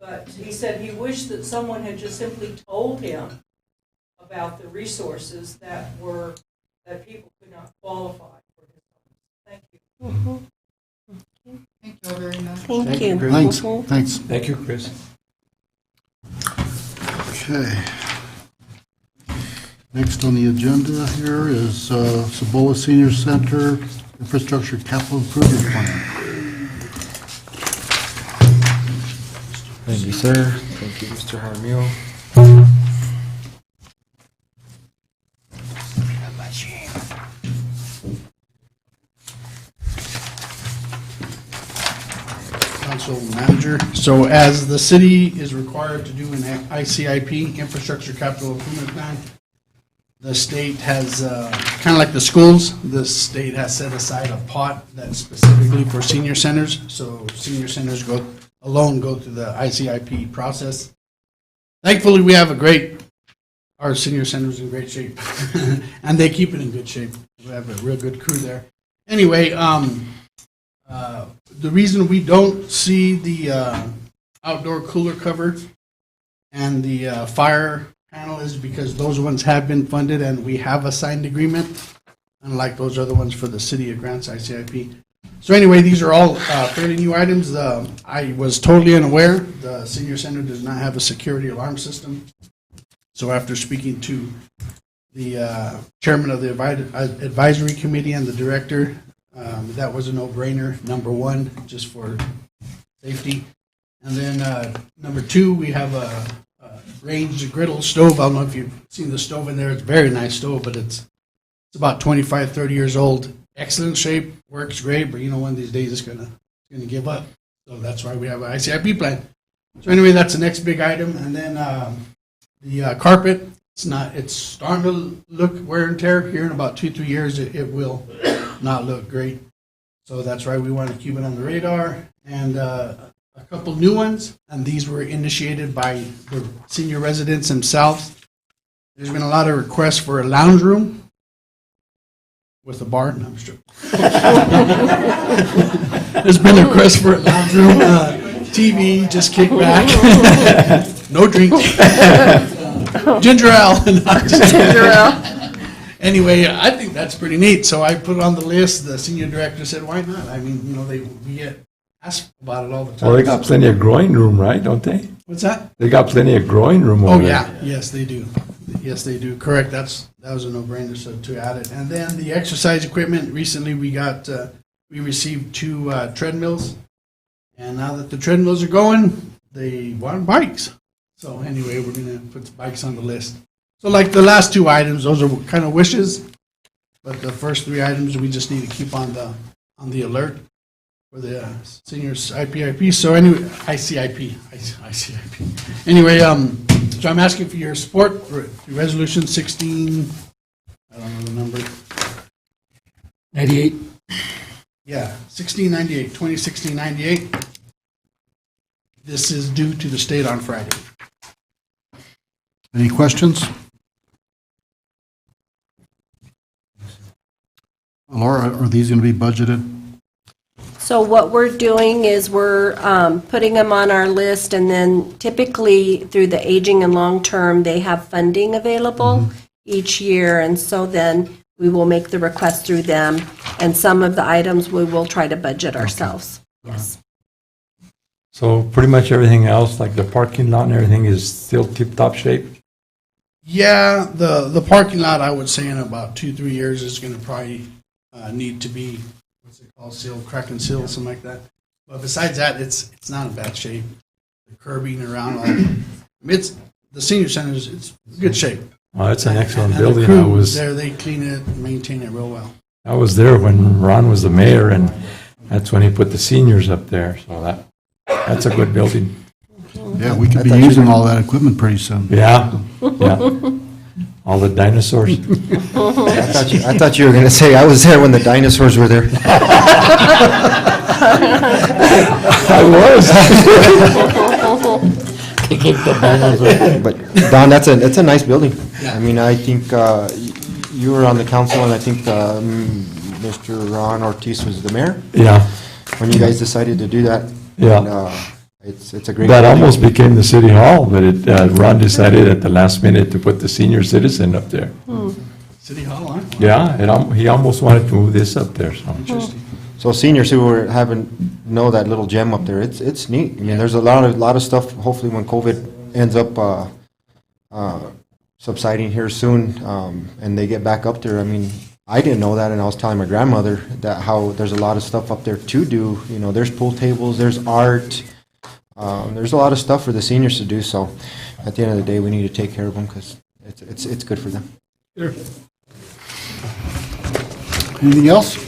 But he said he wished that someone had just simply told him about the resources that people could not qualify for his homes. Thank you. Thank you all very much. Thank you. Thanks, Mhm. thanks. Thank you, Chris. Okay. Next on the agenda here is Cibola Senior Center Infrastructure Capital Improvement Plan. Thank you, sir. Thank you, Mr. Jaramillo. Council Manager. So as the city is required to do an ICIP, Infrastructure Capital Improvement Plan, the state has, kind of like the schools, the state has set aside a pot that's specifically for senior centers. So senior centers go through the ICIP process. Thankfully, we have our senior center's in great shape, and they keep it in good shape. We have a real good crew there. Anyway, the reason we don't see the outdoor cooler cover and the fire panel is because those ones have been funded and we have a signed agreement, unlike those other ones for the City of Grants ICIP. So anyway, these are all fairly new items. I was totally unaware the senior center does not have a security alarm system. So after speaking to the chairman of the advisory committee and the director, that was a no-brainer, number one, just for safety. And then number two, we have a range griddle stove. I don't know if you've seen the stove in there. It's a very nice stove, but it's about 25, 30 years old. Excellent shape, works great, but one of these days it's gonna give up. So that's why we have an ICIP plan. So anyway, that's the next big item. And then the carpet, it's starting to look wear and tear. Here in about 2-3 years, it will not look great. So that's why we want to keep it on the radar. And a couple new ones, and these were initiated by the senior residents themselves. There's been a lot of requests for a lounge room with a bar. No, I'm sure. There's been a request for a lounge room, TV, just kick back, no drinks. Ginger ale. Ginger ale. Anyway, I think that's pretty neat, so I put it on the list. The senior director said, why not? I mean, we get asked about it all the time. Well, they got plenty of growing room, right, don't they? What's that? They got plenty of growing room Oh, over there. yeah, yes, they do. Yes, they do, correct, that was a no-brainer, so to add it. And then the exercise equipment, recently we received 2 treadmills, and now that the treadmills are going, they want bikes. So anyway, we're gonna put the bikes on the list. So like the last 2 items, those are kind of wishes, but the first 3 items, we just need to keep on the alert for the seniors IPIP. So anyway, ICIP. Anyway, so I'm asking for your support for resolution 16, I don't know the number. 98. Yeah, 1698, 2016-98. This is due to the state on Friday. Any questions? Laura, are these going to be budgeted? So what we're doing is we're putting them on our list, and then typically through the aging and long-term, they have funding available each year, and so then we will make the request through them, and some of the items we will try to budget ourselves. Yes. So pretty much everything else, like the parking lot and everything, is still tip-top shape? Yeah, the parking lot, I would say in about 2-3 years is going to probably need to be, what's it called, sealed, crack and seal, something like that. But besides that, it's not in bad shape. The curbing around, the senior center it's good shape. Oh, it's an excellent And the building. crew there, they clean it, maintain it real well. I was there when Ron was the mayor, and that's when he put the seniors up there, so that's a good building. Yeah, we could be using all that equipment pretty soon. Yeah, yeah. All the dinosaurs. I thought you were going to say, I was there when the dinosaurs were there. I was. But Don, that's a nice building. I mean, I think you were on the council, and I think Mr. Ron Ortiz was the mayor. Yeah. When you guys decided to do that. Yeah. And, it's a great. That building. almost became the city hall, but Ron decided at the last minute to put the senior citizen up there. City Hall, huh? Yeah, he almost wanted to move this up there, so. Interesting. So seniors who haven't know that little gem up there, it's neat. I mean, there's a lot of stuff. Hopefully, when COVID ends up subsiding here soon, and they get back up there. I mean, I didn't know that, and I was telling my grandmother that how there's a lot of stuff up there to do. You know, there's pool tables, there's art. There's a lot of stuff for the seniors to do. So, at the end of the day, we need to take care of them because it's good for them. Sure. Anything else?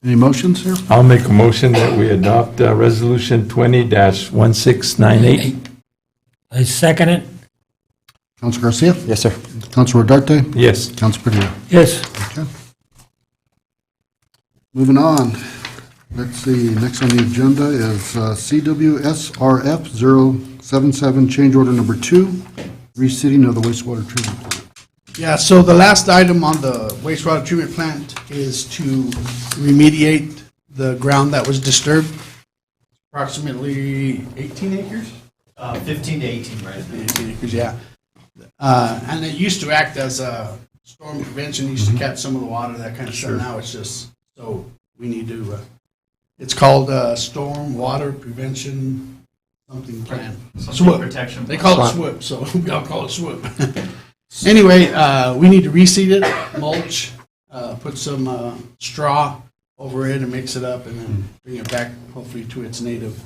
Any motions here? I'll make a motion that we adopt Resolution 20-1698. I second it. Councilor Garcia? Yes, sir. Councilor Darte? Yes. Councilor Padilla? Yes. Okay. Moving on. Let's see, next on the agenda is CWSRF 077, change order number 2, reseating of the wastewater treatment plant. Yeah, so the last item on the wastewater treatment plant is to remediate the ground that was disturbed, approximately 18 acres? 15 to 18, right? 18 acres, yeah. And it used to act as a storm prevention, used to catch some of the water, that kind of stuff. Now it's just, so we need to, it's called Storm Water Prevention something plan. SWIP. Protection. They call it SWIP, so we all call it SWIP. Anyway, we need to reseed it, mulch, put some straw over it and mix it up, and then bring it back hopefully to its native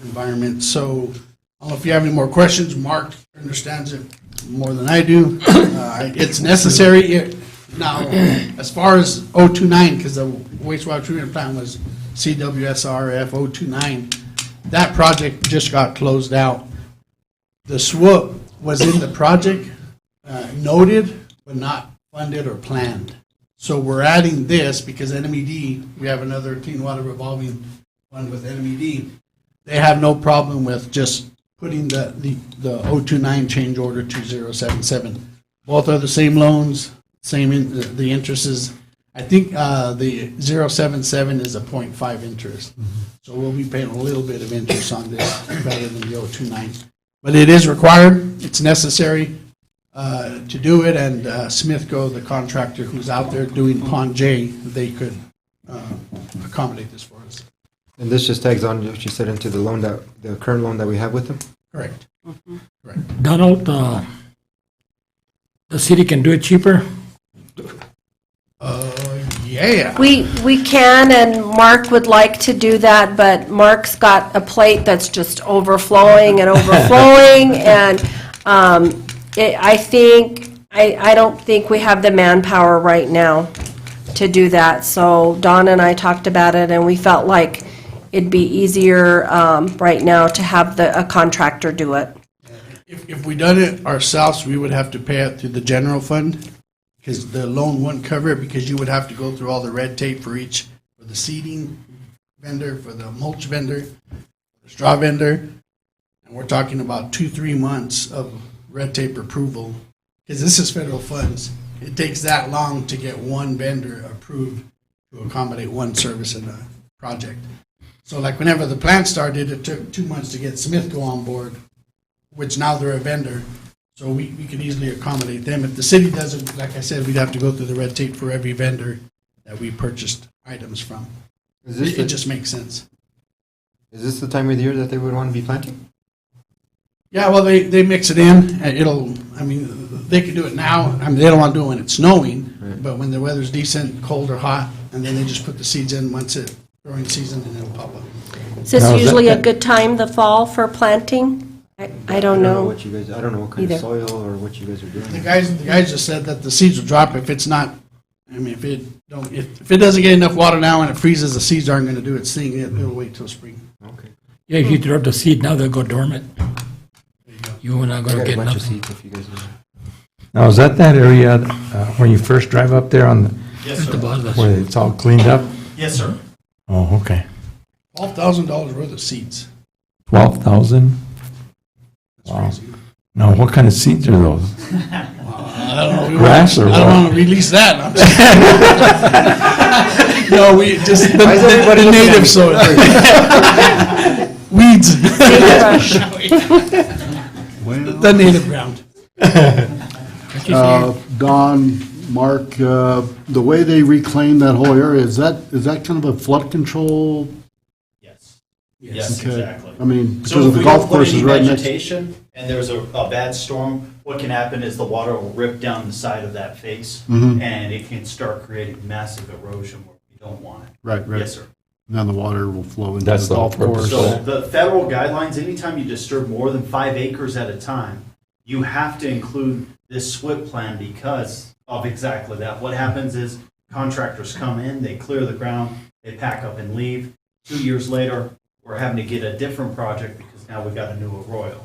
environment. So I don't know if you have any more questions. Mark understands it more than I do. It's necessary. Now, as far as 029, because the wastewater treatment plant was CWSRF 029, that project just got closed out. The SWIP was in the project, noted, but not funded or planned. So we're adding this because NMED, we have another Clean Water Revolving Fund with NMED. They have no problem with just putting the 029 change order to 077. Both are the same loans, the interest is, I think the 077 is a 0.5 interest. So we'll be paying a little bit of interest on this rather than the 029. But it is required, it's necessary to do it, and Smithco, the contractor who's out there doing Pond J, they could accommodate this for us. And this just tags on, what you said, into the loan that, the current loan that we have with them? Correct. Donald, the city can do it cheaper? Yeah. We can, and Mark would like to do that, but Mark's got a plate that's just overflowing and overflowing, and I don't think we have the manpower right now to do that. So Don and I talked about it, and we felt like it'd be easier right now to have a contractor do it. If we done it ourselves, we would have to pay it through the general fund, because the loan wouldn't cover it, because you would have to go through all the red tape for the seeding vendor, for the mulch vendor, the straw vendor, and we're talking about 2-3 months of red tape approval, because this is federal funds. It takes that long to get one vendor approved to accommodate one service in a project. So like whenever the plant started, it took 2 months to get Smithco on board, which now they're a vendor. So we could easily accommodate them. If the city doesn't, like I said, we'd have to go through the red tape for every vendor that we purchased items from. It just makes sense. Is this the time of the year that they would want to be planting? Yeah, well, they mix it in. They can do it now. They don't want to do it when it's snowing, but when the weather's decent, cold or hot, and then they just put the seeds in once it's growing season, and it'll pop up. Is this usually a good time, the fall, for planting? I don't know. What you guys, I don't know what kind of soil or what you guys are doing. The guys just said that the seeds will drop if it's not, if it doesn't get enough water now and it freezes, the seeds aren't going to do its thing. It'll wait till spring. Okay. Yeah, if you drop the seed now, they'll go dormant. You're not I gonna got a get bunch of nothing. seeds if you guys want. Now, is that area when you first drive up there on, Yes, sir. where it's all cleaned up? Yes, sir. Oh, okay. $12,000 worth of seeds. 12,000? Wow. Now, what kind of seeds are those? I don't know. Grass or I don't what? want to release that. No, we just the native soil. Weeds. The native ground. Don, Mark, the way they reclaim that whole area, is that kind of a flood control? Yes, Okay. exactly. I mean, So because if the we golf don't put course any is right next. vegetation and there's a bad storm, what can happen is the water will rip down the side of that face Mhm. and it can start creating massive erosion where we don't want it. Right. Yes, sir. And then the water will flow into That's the the whole golf purpose. course. So the federal guidelines, anytime you disturb more than 5 acres at a time, you have to include this SWIP plan because of exactly that. What happens is contractors come in, they clear the ground, they pack up and leave. 2 years later, we're having to get a different project because now we've got a new arroyo.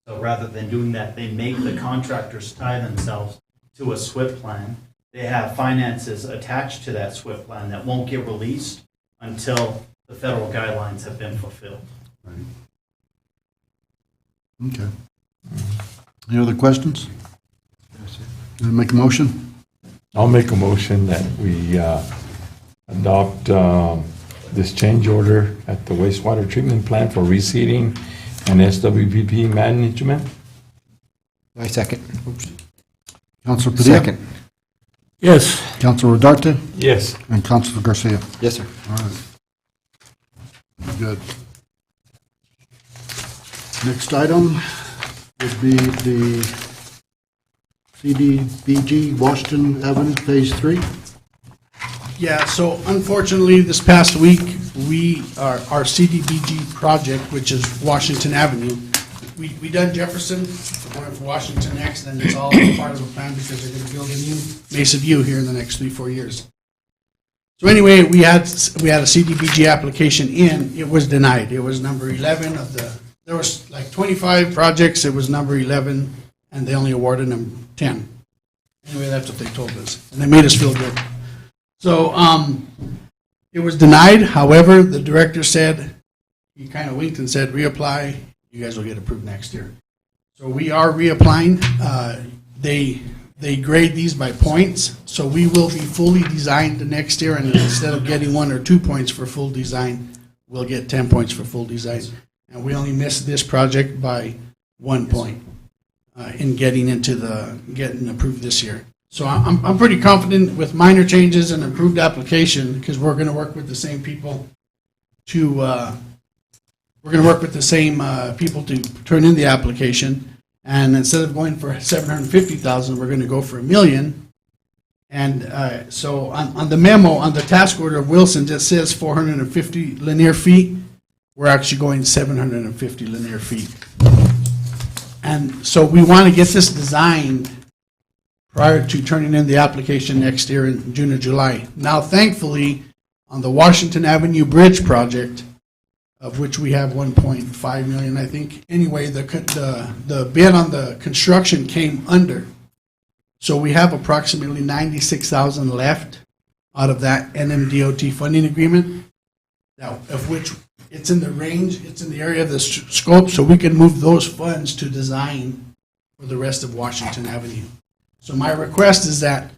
So rather than doing that, they make the contractors tie themselves to a SWIP plan. They have finances attached to that SWIP plan that won't get released until the federal guidelines have been fulfilled. Okay. Any other questions? Make a motion? I'll make a motion that we adopt this change order at the wastewater treatment plant for reseeding and SWPP management. I second. Counselor Padilla? Second. Yes. Counselor Rodarte? Yes. And Counselor Garcia? Yes, sir. All right. Good. Next item would be the CDBG Washington Avenue Phase 3. Yeah, so unfortunately, this past week, our CDBG project, which is Washington Avenue, we done Jefferson, we're going for Washington next, and it's all part of the plan because they're going to build a new Mesa View here in the next 3-4 years. So anyway, we had a CDBG application in, it was denied. It was number 11 of there was like 25 projects, it was number 11, and they only awarded them 10. Anyway, that's what they told us, and they made us feel good. So it was denied. However, the director said, he kind of winked and said, reapply, you guys will get approved next year. So we are reapplying. They grade these by points, so we will be fully designed the next year, and instead of getting 1 or 2 points for full design, we'll get 10 points for full design. And we only missed this project by 1 point in getting approved this year. So I'm pretty confident with minor changes and improved application, because we're going to work with the same people to turn in the application. And instead of going for 750,000, we're going to go for $1 million. And so on the memo, on the task order of Wilson's, it says 450 linear feet. We're actually going 750 linear feet. And so we want to get this designed prior to turning in the application next year in June or July. Now, thankfully, on the Washington Avenue Bridge project, of which we have 1.5 million, I think. Anyway, the bid on the construction came under. So we have approximately 96,000 left out of that NMDOT funding agreement. Now, of which it's in the range, it's in the area of the scope, so we can move those funds to design for the rest of Washington Avenue. So my request is that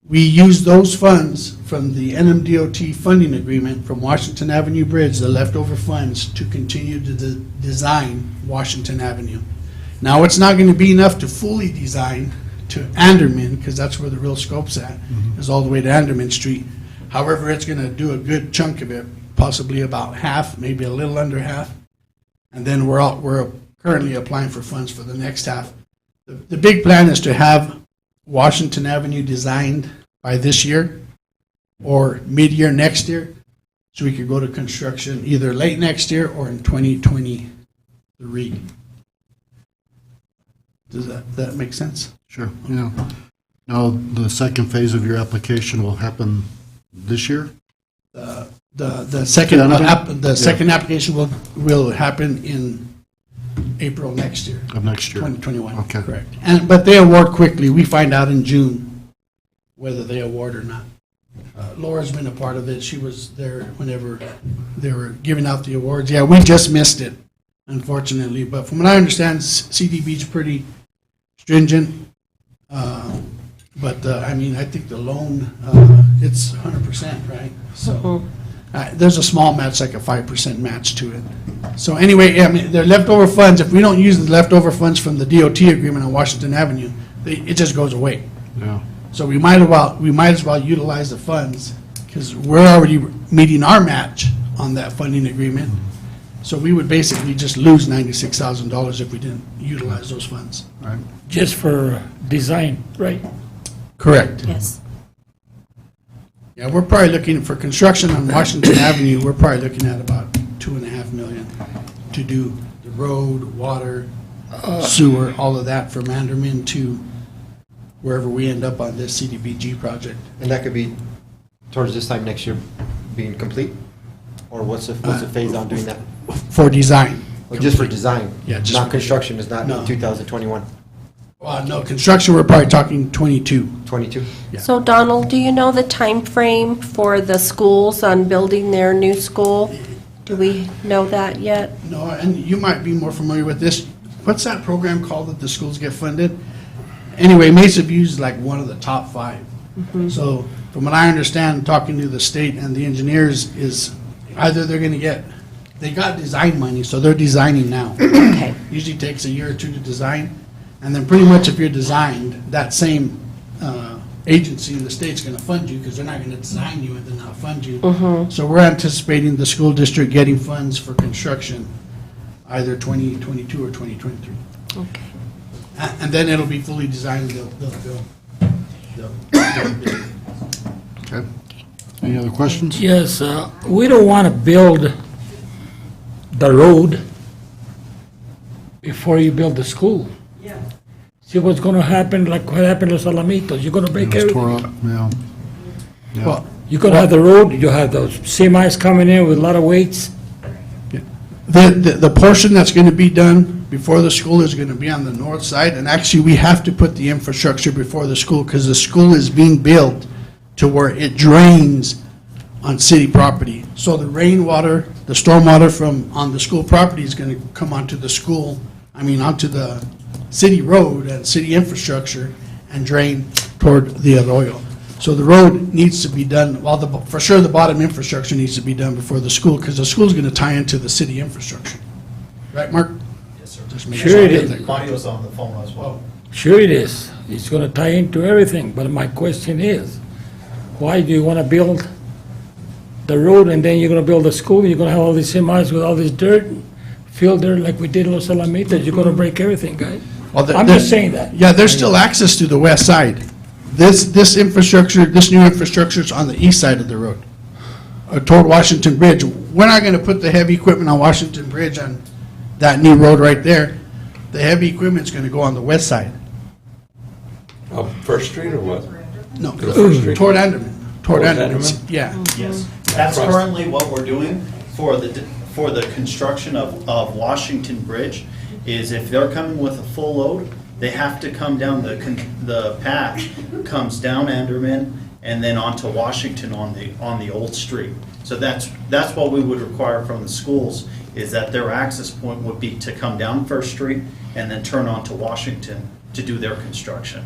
we use those funds from the NMDOT funding agreement from Washington Avenue Bridge, the leftover funds, to continue to design Washington Avenue. Now, it's not going to be enough to fully design to Anderman, because that's where the real scope's at, is all the way to Anderman Street. However, it's going to do a good chunk of it, possibly about half, maybe a little under half. And then we're currently applying for funds for the next half. The big plan is to have Washington Avenue designed by this year or mid-year next year, so we could go to construction either late next year or in 2023. Does that make sense? Sure, yeah. Now, the second phase of your application will happen this year? The second application will happen in April next year. Of next year? 2021. Okay. Correct. But they award quickly. We find out in June whether they award or not. Laura's been a part of it. She was there whenever they were giving out the awards. Yeah, we just missed it, unfortunately. But from what I understand, CDB's pretty stringent. But I mean, I think the loan, it's 100%, right? So there's a small match, like a 5% match to it. So anyway, I mean, they're leftover funds. If we don't use the leftover funds from the DOT agreement on Washington Avenue, it just goes away. Yeah. So we might as well utilize the funds, because we're already meeting our match on that funding agreement. So we would basically just lose $96,000 if we didn't utilize those funds. Right. Just for design, right? Correct. Yes. Yeah, we're probably looking for construction on Washington Avenue. We're probably looking at about $2.5 million to do the road, water, sewer, all of that from Anderman to wherever we end up on this CDBG project. And that could be towards this time next year being complete? Or what's the phase on doing that? For design. Or just for design? Yeah, just Not for construction, is not No. in 2021? No, construction, we're probably talking 22. 22? Yeah. So Donald, do you know the time frame for the schools on building their new school? Do we know that yet? No, and you might be more familiar with this. What's that program called that the schools get funded? Anyway, Mesa View is like one of the top 5. So from what I understand, talking to the state and the engineers, is either they're going to they got design money, so they're designing now. Okay. Usually takes a year or two to design. And then pretty much if you're designed, that same agency in the state's going to fund you, because they're not going to design you and then not fund you. So we're anticipating the school district getting funds for construction either 2022 or 2023. Okay. And then it'll be fully designed, they'll build it. Okay. Any other questions? Yes, we don't want to build the road before you build the school. Yeah. See what's going to happen, like what happened to Los Alamitos. You're going to break It was tore everything. up, yeah. Well, You're going to have the road, you have those semis coming in with a lot of weights. the portion that's going to be done before the school is going to be on the north side, and actually, we have to put the infrastructure before the school, because the school is being built to where it drains on city property. So the rainwater, the stormwater from on the school property is going to come onto the school, onto the city road and city infrastructure and drain toward the arroyo. So the road needs to be done, for sure the bottom infrastructure needs to be done before the school, because the school's going to tie into the city infrastructure. Right, Mark? Yes, sir. Just make Sure it I get is. that correct. Mario's on the phone as well. Sure it is. It's gonna tie into everything, but my question is, why do you wanna build the road and then you're gonna build a school, you're gonna have all these semis with all this dirt filled there like we did in Los Alamitos, you're gonna break everything, guys? Well, I'm just saying that. Yeah, there's still access to the west side. This infrastructure, this new infrastructure is on the east side of the road, toward Washington Bridge. We're not gonna put the heavy equipment on Washington Bridge on that new road right there. The heavy equipment's gonna go on the west side. First Street or what? No, To the First Street? toward Anderman, toward Towards Anderman, Anderman? yeah. Yes, that's Across. currently what we're doing for the construction of Washington Bridge, is if they're coming with a full load, they have to come down, the path comes down Anderman and then onto Washington on the old street. So that's what we would require from the schools, is that their access point would be to come down First Street and then turn onto Washington to do their construction.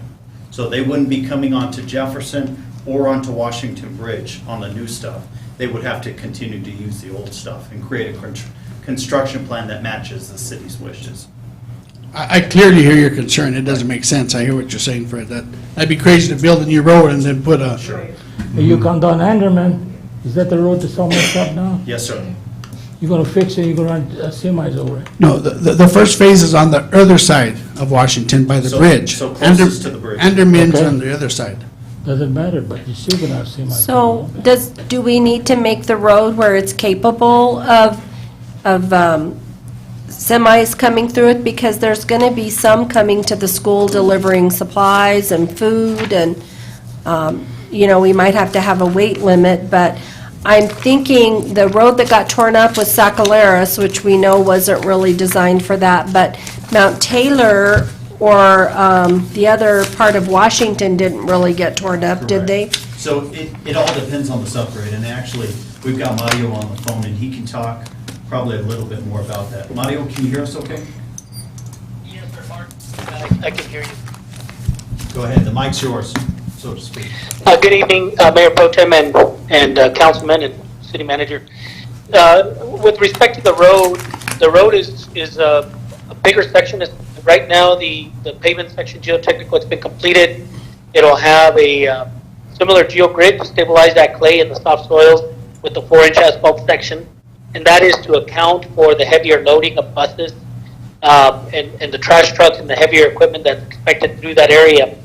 So they wouldn't be coming onto Jefferson or onto Washington Bridge on the new stuff. They would have to continue to use the old stuff and create a construction plan that matches the city's wishes. I clearly hear your concern. It doesn't make sense. I hear what you're saying, Fred. That'd be crazy to build a new road and then put a. Sure. You come down Anderman, is that the road that's all messed up now? Yes, sir. You're gonna fix it, you're gonna run semis over it? No, the first phase is on the other side of Washington by the So- bridge. so closest to the bridge. Anderman's Okay. on the other side. Doesn't matter, but you're still gonna have semis. So do we need to make the road where it's capable of semis coming through it? Because there's going to be some coming to the school delivering supplies and food, and, we might have to have a weight limit, but I'm thinking the road that got torn up was Sacaleras, which we know wasn't really designed for that, but Mount Taylor or the other part of Washington didn't really get torn up, did they? So it all depends on this upgrade, and actually, we've got Mario on the phone, and he can talk probably a little bit more about that. Mario, can you hear us okay? Yes, sir, Mark. I can hear you. Go ahead, the mic's yours, so to speak. Good evening, Mayor Pro Tem and councilman and city manager. With respect to the road is a bigger section. Right now, the pavement section geotechnical has been completed. It'll have a similar geogrid to stabilize that clay in the soft soils with the 4-inch asphalt section. And that is to account for the heavier loading of buses and the trash trucks and the heavier equipment that's expected through that area.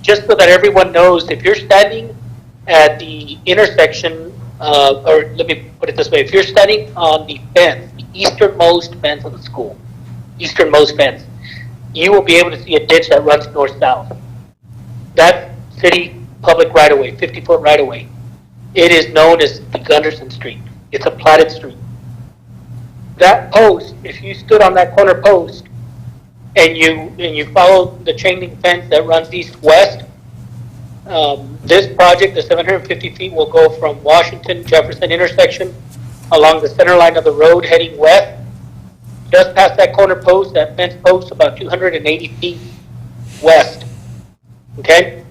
Just so that everyone knows, if you're standing at the intersection, or let me put it this way, if you're standing on the fence, the easternmost fence of the school, easternmost fence, you will be able to see a ditch that runs north-south. That's city public right-of-way, 50-foot right-of-way. It is known as the Gunderson Street. It's a platted street. That post, if you stood on that corner post and you follow the chain link fence that runs east-west, this project, the 750 feet, will go from Washington-Jefferson intersection along the center line of the road heading west, just past that corner post, that fence post, about 280 feet west. Okay?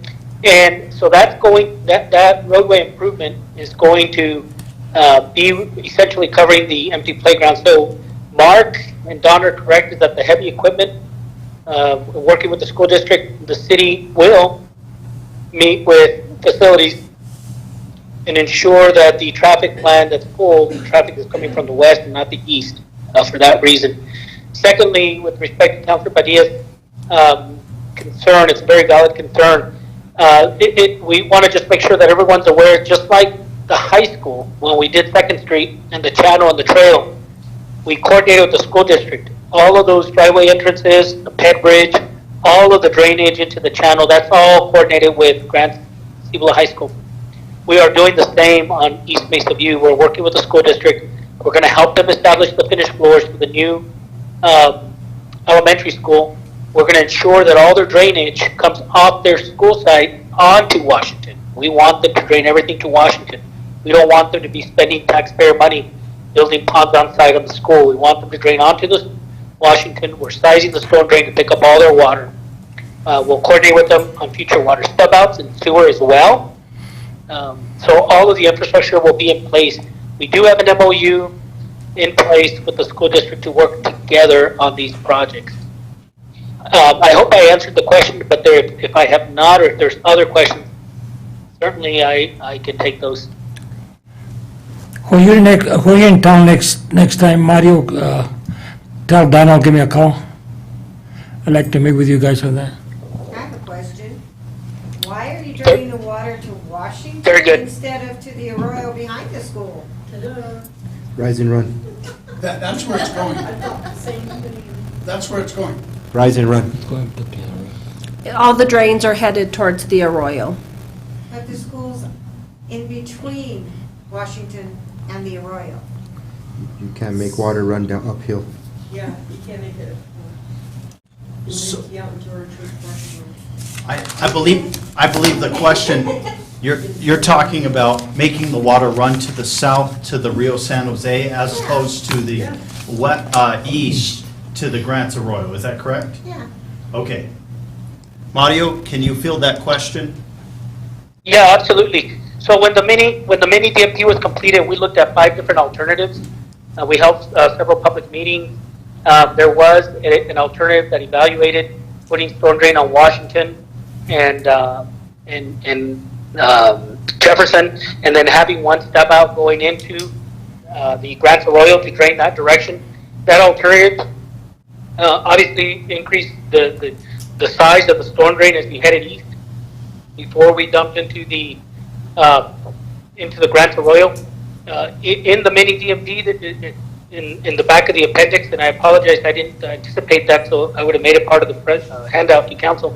And so that's going, that roadway improvement is going to be essentially covering the empty playground. So Mark and Don are correct, is that the heavy equipment, working with the school district, the city will meet with facilities and ensure that the traffic plan that's full, the traffic is coming from the west and not the east for that reason. Secondly, with respect to Councilor Padilla's concern, it's a very valid concern. We want to just make sure that everyone's aware, just like the high school, when we did 2nd Street and the channel and the trail, we coordinated with the school district. All of those driveway entrances, the ped bridge, all of the drainage into the channel, that's all coordinated with Grant Cibola High School. We are doing the same on East Mesa View. We're working with the school district. We're going to help them establish the finished floors for the new elementary school. We're going to ensure that all their drainage comes off their school site onto Washington. We want them to drain everything to Washington. We don't want them to be spending taxpayer money building ponds on site of the school. We want them to drain onto the Washington. We're sizing the storm drain to pick up all their water. We'll coordinate with them on future water stub outs and sewer as well. So all of the infrastructure will be in place. We do have an MOU in place with the school district to work together on these projects. I hope I answered the question, but if I have not, or if there's other questions, certainly I can take those. When you're in town next time, Mario, tell Donald, give me a call. I'd like to meet with you guys on that. I have a question. Why are you draining the water to Washington Very good. instead of to the arroyo behind the school? Rise and run. That's where it's going. That's where it's going. Rise and run. All the drains are headed towards the arroyo. But the school's in between Washington and the arroyo. You can't make water run down uphill. Yeah, you can't make it. I believe the question, you're talking about making the water run to the south to the Rio San Jose as opposed to the east to the Grants Arroyo, is that correct? Yeah. Okay. Mario, can you field that question? Yeah, absolutely. So when the mini DMP was completed, we looked at 5 different alternatives. We held several public meetings. There was an alternative that evaluated putting storm drain on Washington and Jefferson, and then having one step out going into the Grants Arroyo to drain that direction. That alternative obviously increased the size of the storm drain as we headed east before we dumped into the Grants Arroyo. In the mini DMP, in the back of the appendix, and I apologize, I didn't anticipate that, so I would have made it part of the handout to council.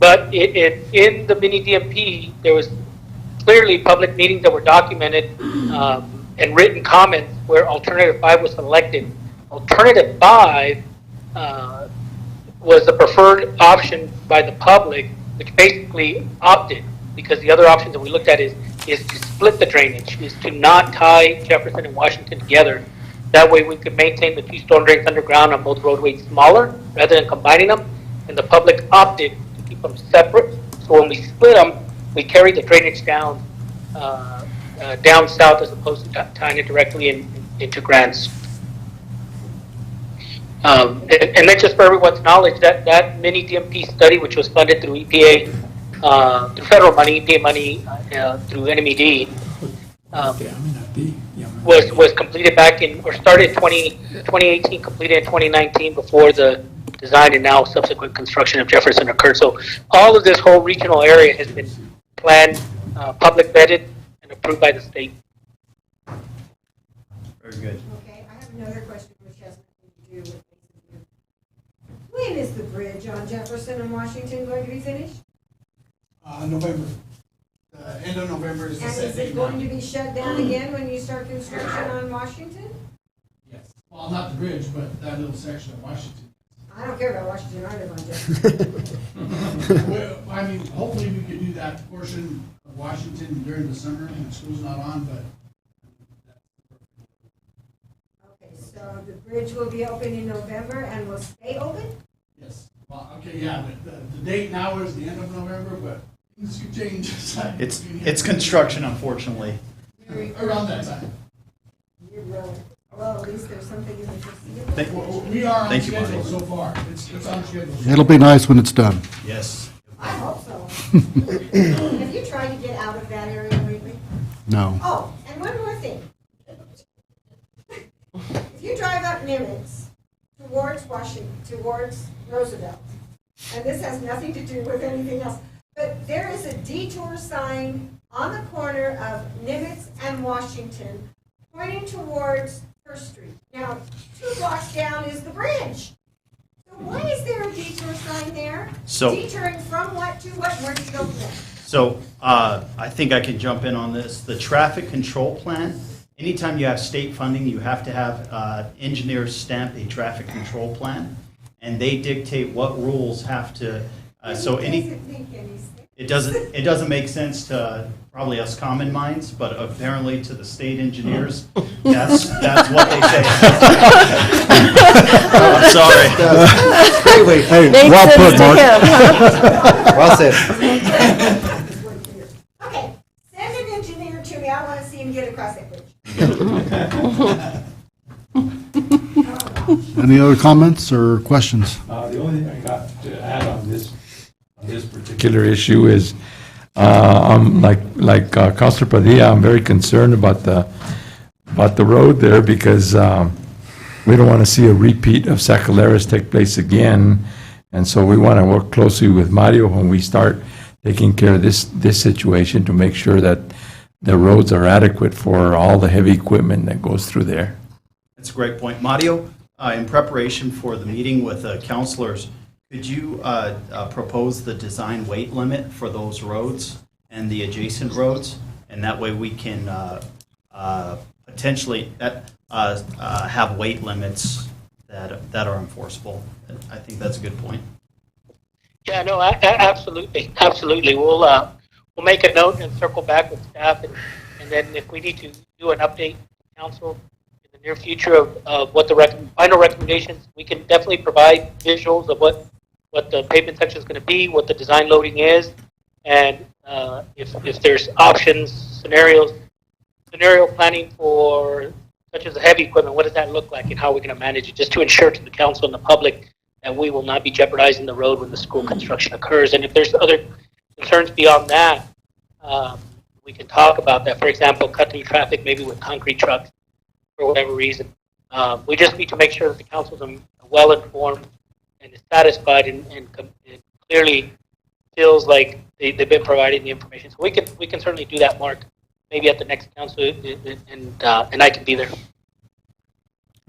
But in the mini DMP, there was clearly public meetings that were documented and written comments where alternative 5 was selected. Alternative 5 was the preferred option by the public, which basically opted, because the other option that we looked at is to split the drainage, is to not tie Jefferson and Washington together. That way we could maintain the 2 storm drains underground on both roadways smaller rather than combining them, and the public opted to keep them separate. So when we split them, we carried the drainage down down south as opposed to tying it directly into Grants. And then just for everyone's knowledge, that mini DMP study, which was funded through EPA, through federal money, EPA money, through NMED, was completed back in, or started 2018, completed in 2019 before the design and now subsequent construction of Jefferson occurred. So all of this whole regional area has been planned, public vetted, and approved by the state. Very good. Okay, I have another question which has nothing to do with basically. When is the bridge on Jefferson and Washington going to be finished? November. End of November is the And set is date. it going to be shut down again when you start construction on Washington? Yes. Well, not the bridge, but that little section of Washington. I don't care about Washington, I live on Jefferson. Well, I mean, hopefully we could do that portion of Washington during the summer when school's not on, but Okay, so the bridge will be open in November and will stay open? yes. Well, okay, yeah, the date now is the end of November, but things could change. It's construction, unfortunately. Around that time. You're really, well, at least there's something in the foreseeable. We are on Thank you, schedule Marty. so far. It's on schedule. It'll be nice when it's done. Yes. I hope so. Have you tried to get out of that area lately? No. Oh, and one more thing. If you drive up Nimitz towards Washington, towards Roosevelt, and this has nothing to do with anything else, but there is a detour sign on the corner of Nimitz and Washington pointing towards First Street. Now, 2 blocks down is the bridge. So why is there a detour sign there? So- Detouring from what to what? Where do you go from there? So I think I can jump in on this. The traffic control plan, anytime you have state funding, you have to have engineers stamp a traffic control plan, and they dictate what rules have to, so any, it doesn't make sense to probably us common minds, but apparently to the state engineers, that's what they say. I'm sorry. Anyway, Hey, Makes well sense put, to Mark. him, huh? well said. Okay, send an engineer to me, I want to see him get across that bridge. Any other comments or questions? The only thing I got to add on this particular issue is, I'm like Councilor Padilla, I'm very concerned about the road there because we don't want to see a repeat of Sacaleras take place again. And so we want to work closely with Mario when we start taking care of this situation to make sure that the roads are adequate for all the heavy equipment that goes through there. That's a great point. Mario, in preparation for the meeting with the councilors, could you propose the design weight limit for those roads and the adjacent roads? And that way we can potentially have weight limits that are enforceable. I think that's a good point. Yeah, no, absolutely, absolutely. We'll make a note and circle back with staff, and then if we need to do an update to council in the near future of what the final recommendations, we can definitely provide visuals of what the pavement section is going to be, what the design loading is, and if there's options, scenario planning for such as the heavy equipment, what does that look like and how we're going to manage it, just to ensure to the council and the public that we will not be jeopardizing the road when the school construction occurs. And if there's other concerns beyond that, we can talk about that. For example, cut through traffic maybe with concrete trucks for whatever reason. We just need to make sure that the council's well informed and is satisfied and clearly feels like they've been providing the information. So we can certainly do that, Mark, maybe at the next council, and I can be there.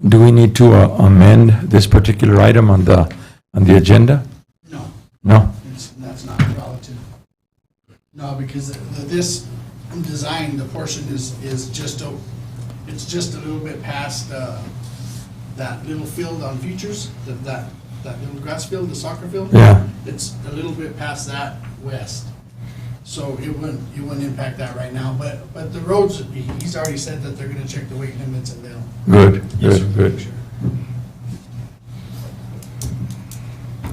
Do we need to amend this particular item on the agenda? No. No? That's not relative. No, because this design, the portion is just a little bit past that little field on Futures, that little grass field, the soccer field. Yeah. It's a little bit past that west. So it wouldn't impact that right now, but the roads, he's already said that they're gonna check the weight limits and they'll. Good.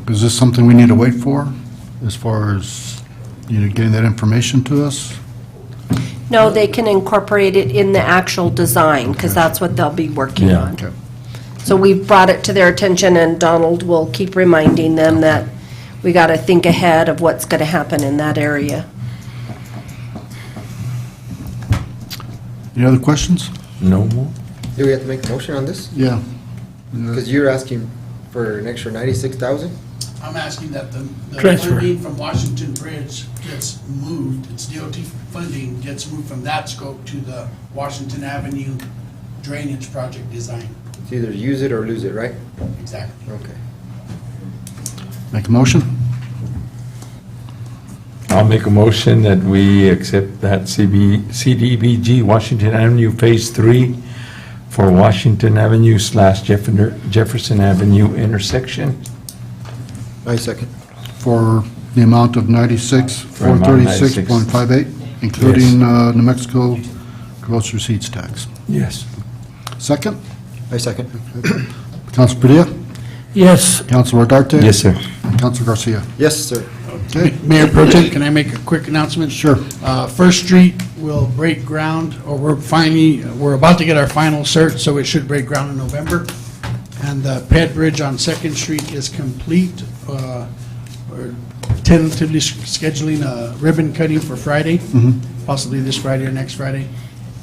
Is this something we need to wait for, as far as, getting that information to us? No, they can incorporate it in the actual design, because that's what they'll be working Yeah. on. Okay. So we've brought it to their attention, and Donald will keep reminding them that we got to think ahead of what's going to happen in that area. Any other questions? No more? Do we have to make a motion on this? Yeah. Because you're asking for an extra 96,000? I'm asking that the Transfer. funding from Washington Bridge gets moved, its DOT funding gets moved from that scope to the Washington Avenue drainage project design. It's either use it or lose it, right? Exactly. Okay. Make a motion? I'll make a motion that we accept that CDBG Washington Avenue Phase 3 for Washington Avenue / Jefferson Avenue intersection. I second. For the amount of 436.58, including New Mexico gross receipts tax. Yes. Second? I second. Council Padilla? Yes. Councilor Ardarte? Yes, sir. Councilor Garcia? Yes, sir. Okay. Mayor Pro Tem, can I make a quick announcement? Sure. First Street will break ground, or we're about to get our final cert, so it should break ground in November. And the Ped Bridge on Second Street is complete. We're tentatively scheduling a ribbon cutting for Friday, possibly this Friday or next Friday.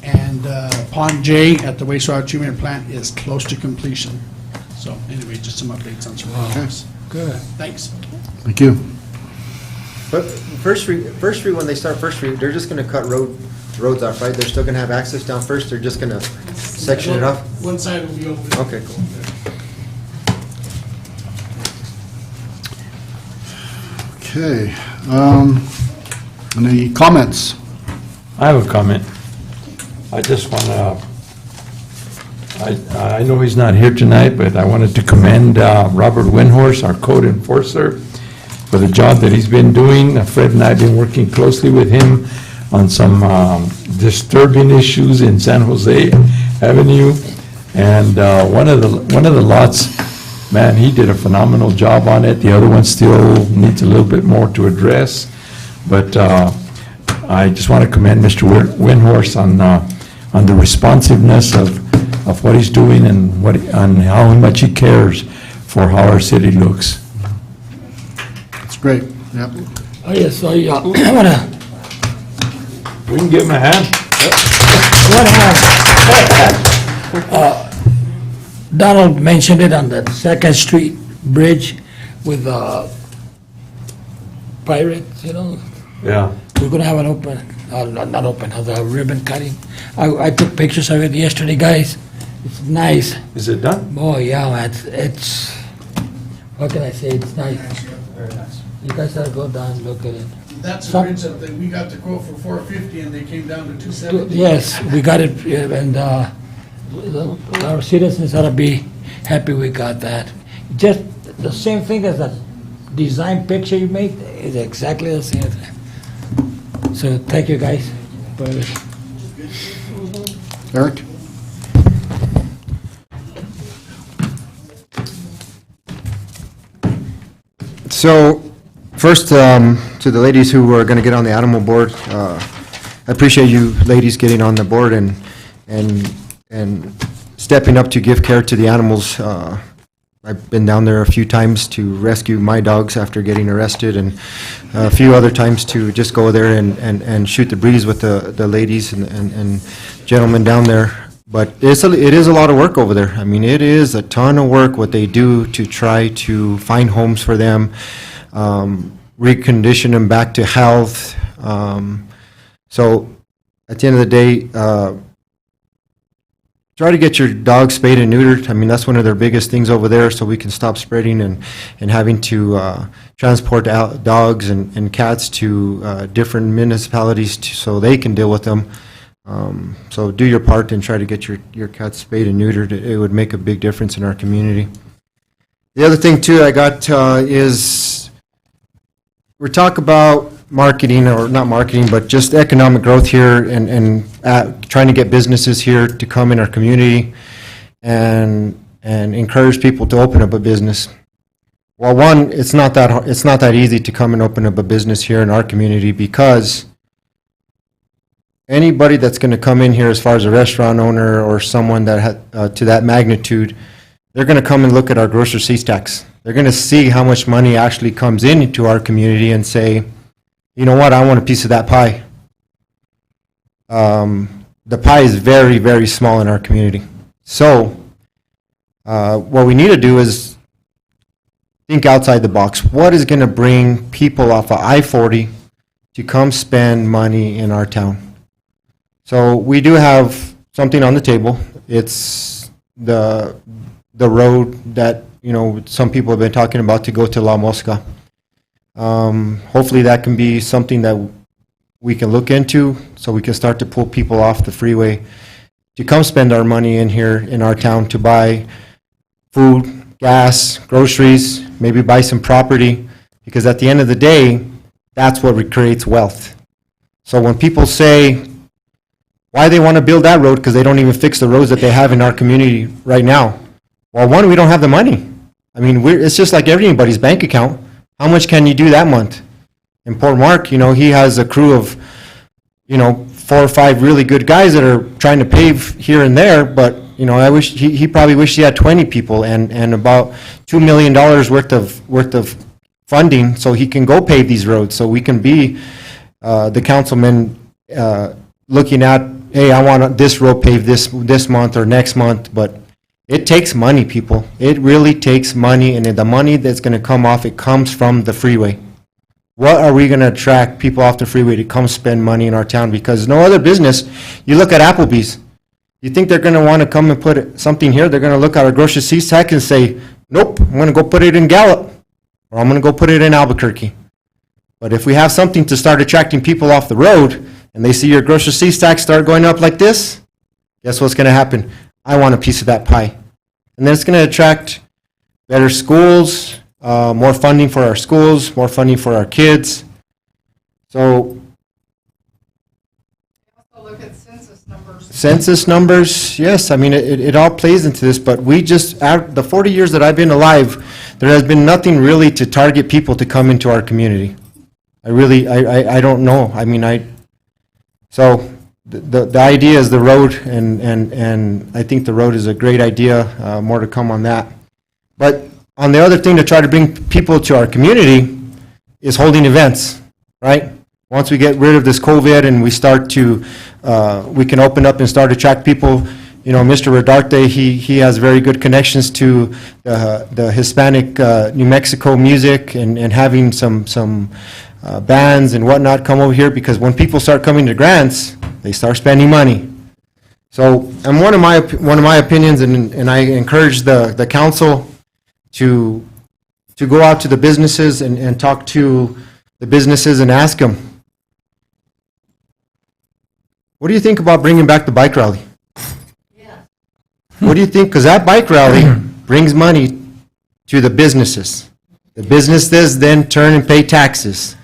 And Pond J at the wastewater treatment plant is close to completion. So anyway, just some updates on some progress. Good. Thanks. Thank you. But First Street, when they start First Street, they're just gonna cut roads off, right? They're still gonna have access down First, they're just gonna section it off? One side will be open. Okay, cool. Okay. Any comments? I have a comment. I just want to, I know he's not here tonight, but I wanted to commend Robert Windhorse, our code enforcer, for the job that he's been doing. Fred and I have been working closely with him on some disturbing issues in San Jose Avenue. And one of the lots, man, he did a phenomenal job on it. The other one still needs a little bit more to address. But I just want to commend Mr. Windhorse on the responsiveness of of what he's doing and and how much he cares for how our city looks. It's great, yep. Oh, yes, so, I wanna, We can give him a hand. Donald mentioned it on that Second Street Bridge with pirates, Yeah. We're gonna have an open, not open, a ribbon cutting. I took pictures of it yesterday, guys. It's nice. Is it done? Oh, yeah, man, it's, what can I say, it's nice. Very nice. You guys gotta go down and look at it. That's the Some- bridge that we got the quote for 450 and they came down to 270. Yes, we got it, and our citizens ought to be happy we got that. Just the same thing as that design picture you made is exactly the same thing. So thank you, guys. Eric? So, first, to the ladies who are going to get on the animal board, I appreciate you ladies getting on the board and stepping up to give care to the animals. I've been down there a few times to rescue my dogs after getting arrested, and a few other times to just go there and shoot the breeze with the ladies and gentlemen down there. But it is a lot of work over there. I mean, it is a ton of work what they do to try to find homes for them, recondition them back to health. So at the end of the day, try to get your dog spayed and neutered. I mean, that's one of their biggest things over there, so we can stop spreading and having to transport out dogs and cats to different municipalities so they can deal with them. So do your part and try to get your cats spayed and neutered. It would make a big difference in our community. The other thing too I got is we talk about marketing, or not marketing, but just economic growth here and trying to get businesses here to come in our community and encourage people to open up a business. Well, one, it's not that easy to come and open up a business here in our community, because anybody that's going to come in here, as far as a restaurant owner or someone that to that magnitude, they're going to come and look at our gross receipts tax. They're going to see how much money actually comes into our community and say, you know what, I want a piece of that pie. The pie is very, very small in our community. So what we need to do is think outside the box. What is going to bring people off of I-40 to come spend money in our town? So we do have something on the table. It's the road that, some people have been talking about to go to La Mosca. Hopefully that can be something that we can look into, so we can start to pull people off the freeway to come spend our money in here in our town to buy food, gas, groceries, maybe buy some property, because at the end of the day, that's what creates wealth. So when people say why they want to build that road, because they don't even fix the roads that they have in our community right now. Well, one, we don't have the money. I mean, it's just like everybody's bank account. How much can you do that month? In Port Mark, he has a crew of, 4 or 5 really good guys that are trying to pave here and there, but, I wish, he probably wished he had 20 people and about $2 million worth of funding so he can go pave these roads, so we can be the councilman looking at, hey, I want this road paved this month or next month, but it takes money, people. It really takes money, and the money that's going to come off, it comes from the freeway. What are we going to attract people off the freeway to come spend money in our town? Because no other business, you look at Applebee's, you think they're going to want to come and put something here? They're going to look at our grocery receipts tax and say, nope, I'm going to go put it in Gallup, or I'm going to go put it in Albuquerque. But if we have something to start attracting people off the road, and they see your grocery receipts tax start going up like this, guess what's going to happen? I want a piece of that pie. And then it's going to attract better schools, more funding for our schools, more funding for our kids. So Also look at census numbers. census numbers, yes, I mean, it all plays into this, but we just, the 40 years that I've been alive, there has been nothing really to target people to come into our community. I don't know. I mean, so the idea is the road, and I think the road is a great idea. More to come on that. But on the other thing, to try to bring people to our community is holding events, right? Once we get rid of this COVID and we start to, we can open up and start to attract people. You know, Mr. Rodarte, he has very good connections to the Hispanic New Mexico music and having some bands and whatnot come over here, because when people start coming to grants, they start spending money. So, and one of my opinions, and I encourage the council to go out to the businesses and talk to the businesses and ask them, what do you think about bringing back the bike rally? What do you think? Because that bike rally brings money to the businesses. The businesses then turn and pay taxes.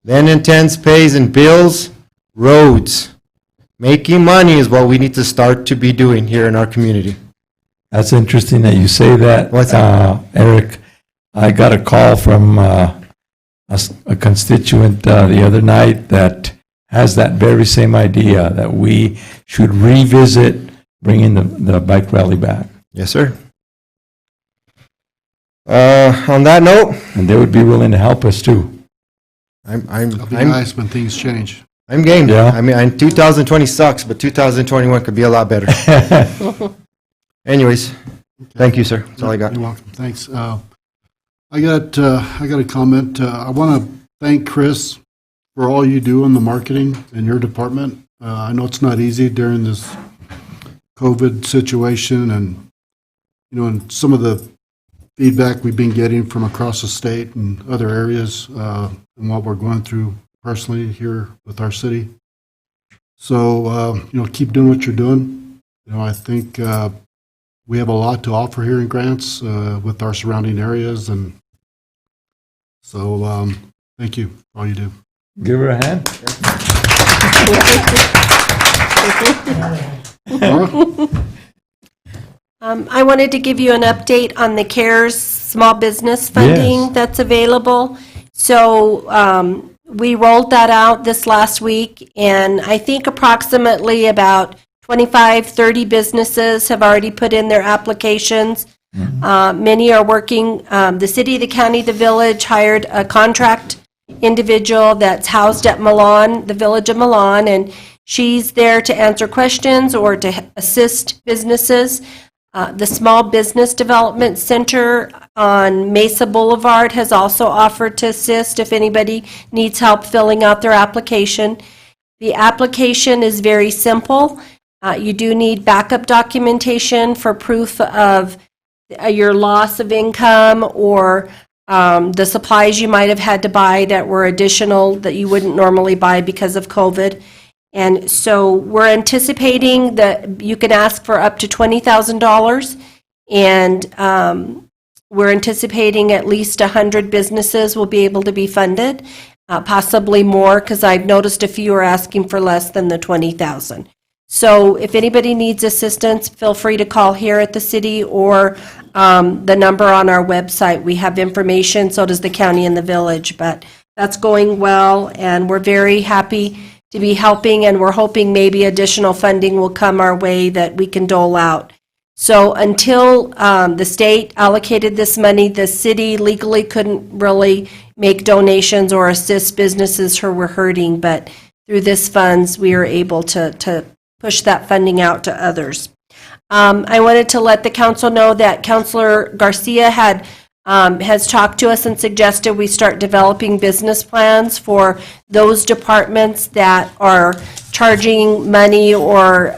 Then intends pays and bills, roads. Making money is what we need to start to be doing here in our community. That's interesting that you say that. What's that? Eric, I got a call from a constituent the other night that has that very same idea, that we should revisit bringing the bike rally back. Yes, sir. On that note, and they would be willing to help us too. It'll be nice when things change. I'm game. Yeah. I mean, 2020 sucks, but 2021 could be a lot better. Anyways, thank you, sir. That's all I got. You're welcome. Thanks. I got a comment. I want to thank Chris for all you do in the marketing in your department. I know it's not easy during this COVID situation, and and some of the feedback we've been getting from across the state and other areas, and what we're going through personally here with our city. So keep doing what you're doing. I think we have a lot to offer here in Grants with our surrounding areas, and so thank you for all you do. Give her a hand. I wanted to give you an update on the CARES small business funding Yes. that's available. So we rolled that out this last week, and I think approximately about 25, 30 businesses have already put in their applications. Many are working. The city, the county, the village hired a contract individual that's housed at Milan, the village of Milan, and she's there to answer questions or to assist businesses. The Small Business Development Center on Mesa Boulevard has also offered to assist if anybody needs help filling out their application. The application is very simple. You do need backup documentation for proof of your loss of income or the supplies you might have had to buy that were additional that you wouldn't normally buy because of COVID. And so we're anticipating that you can ask for up to $20,000, and we're anticipating at least 100 businesses will be able to be funded, possibly more, because I've noticed a few are asking for less than the $20,000. So if anybody needs assistance, feel free to call here at the city or the number on our website. We have information, so does the county and the village, but that's going well, and we're very happy to be helping, and we're hoping maybe additional funding will come our way that we can dole out. So until the state allocated this money, the city legally couldn't really make donations or assist businesses who were hurting, but through this funds, we are able to push that funding out to others. I wanted to let the council know that Councilor Garcia has talked to us and suggested we start developing business plans for those departments that are charging money or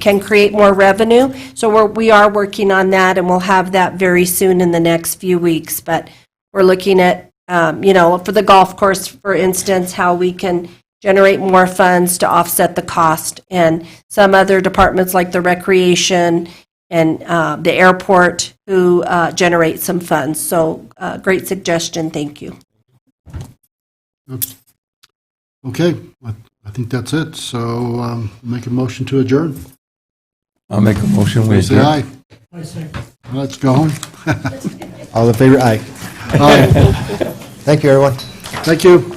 can create more revenue. So we are working on that, and we'll have that very soon in the next few weeks. But we're looking at, for the golf course, for instance, how we can generate more funds to offset the cost, and some other departments like the recreation and the airport who generate some funds. So great suggestion, thank you. Okay, I think that's it. So make a motion to adjourn. I'll make a motion. We Say aye. I say. Let's go home. All in favor, aye. Aye. Thank you, everyone. Thank you.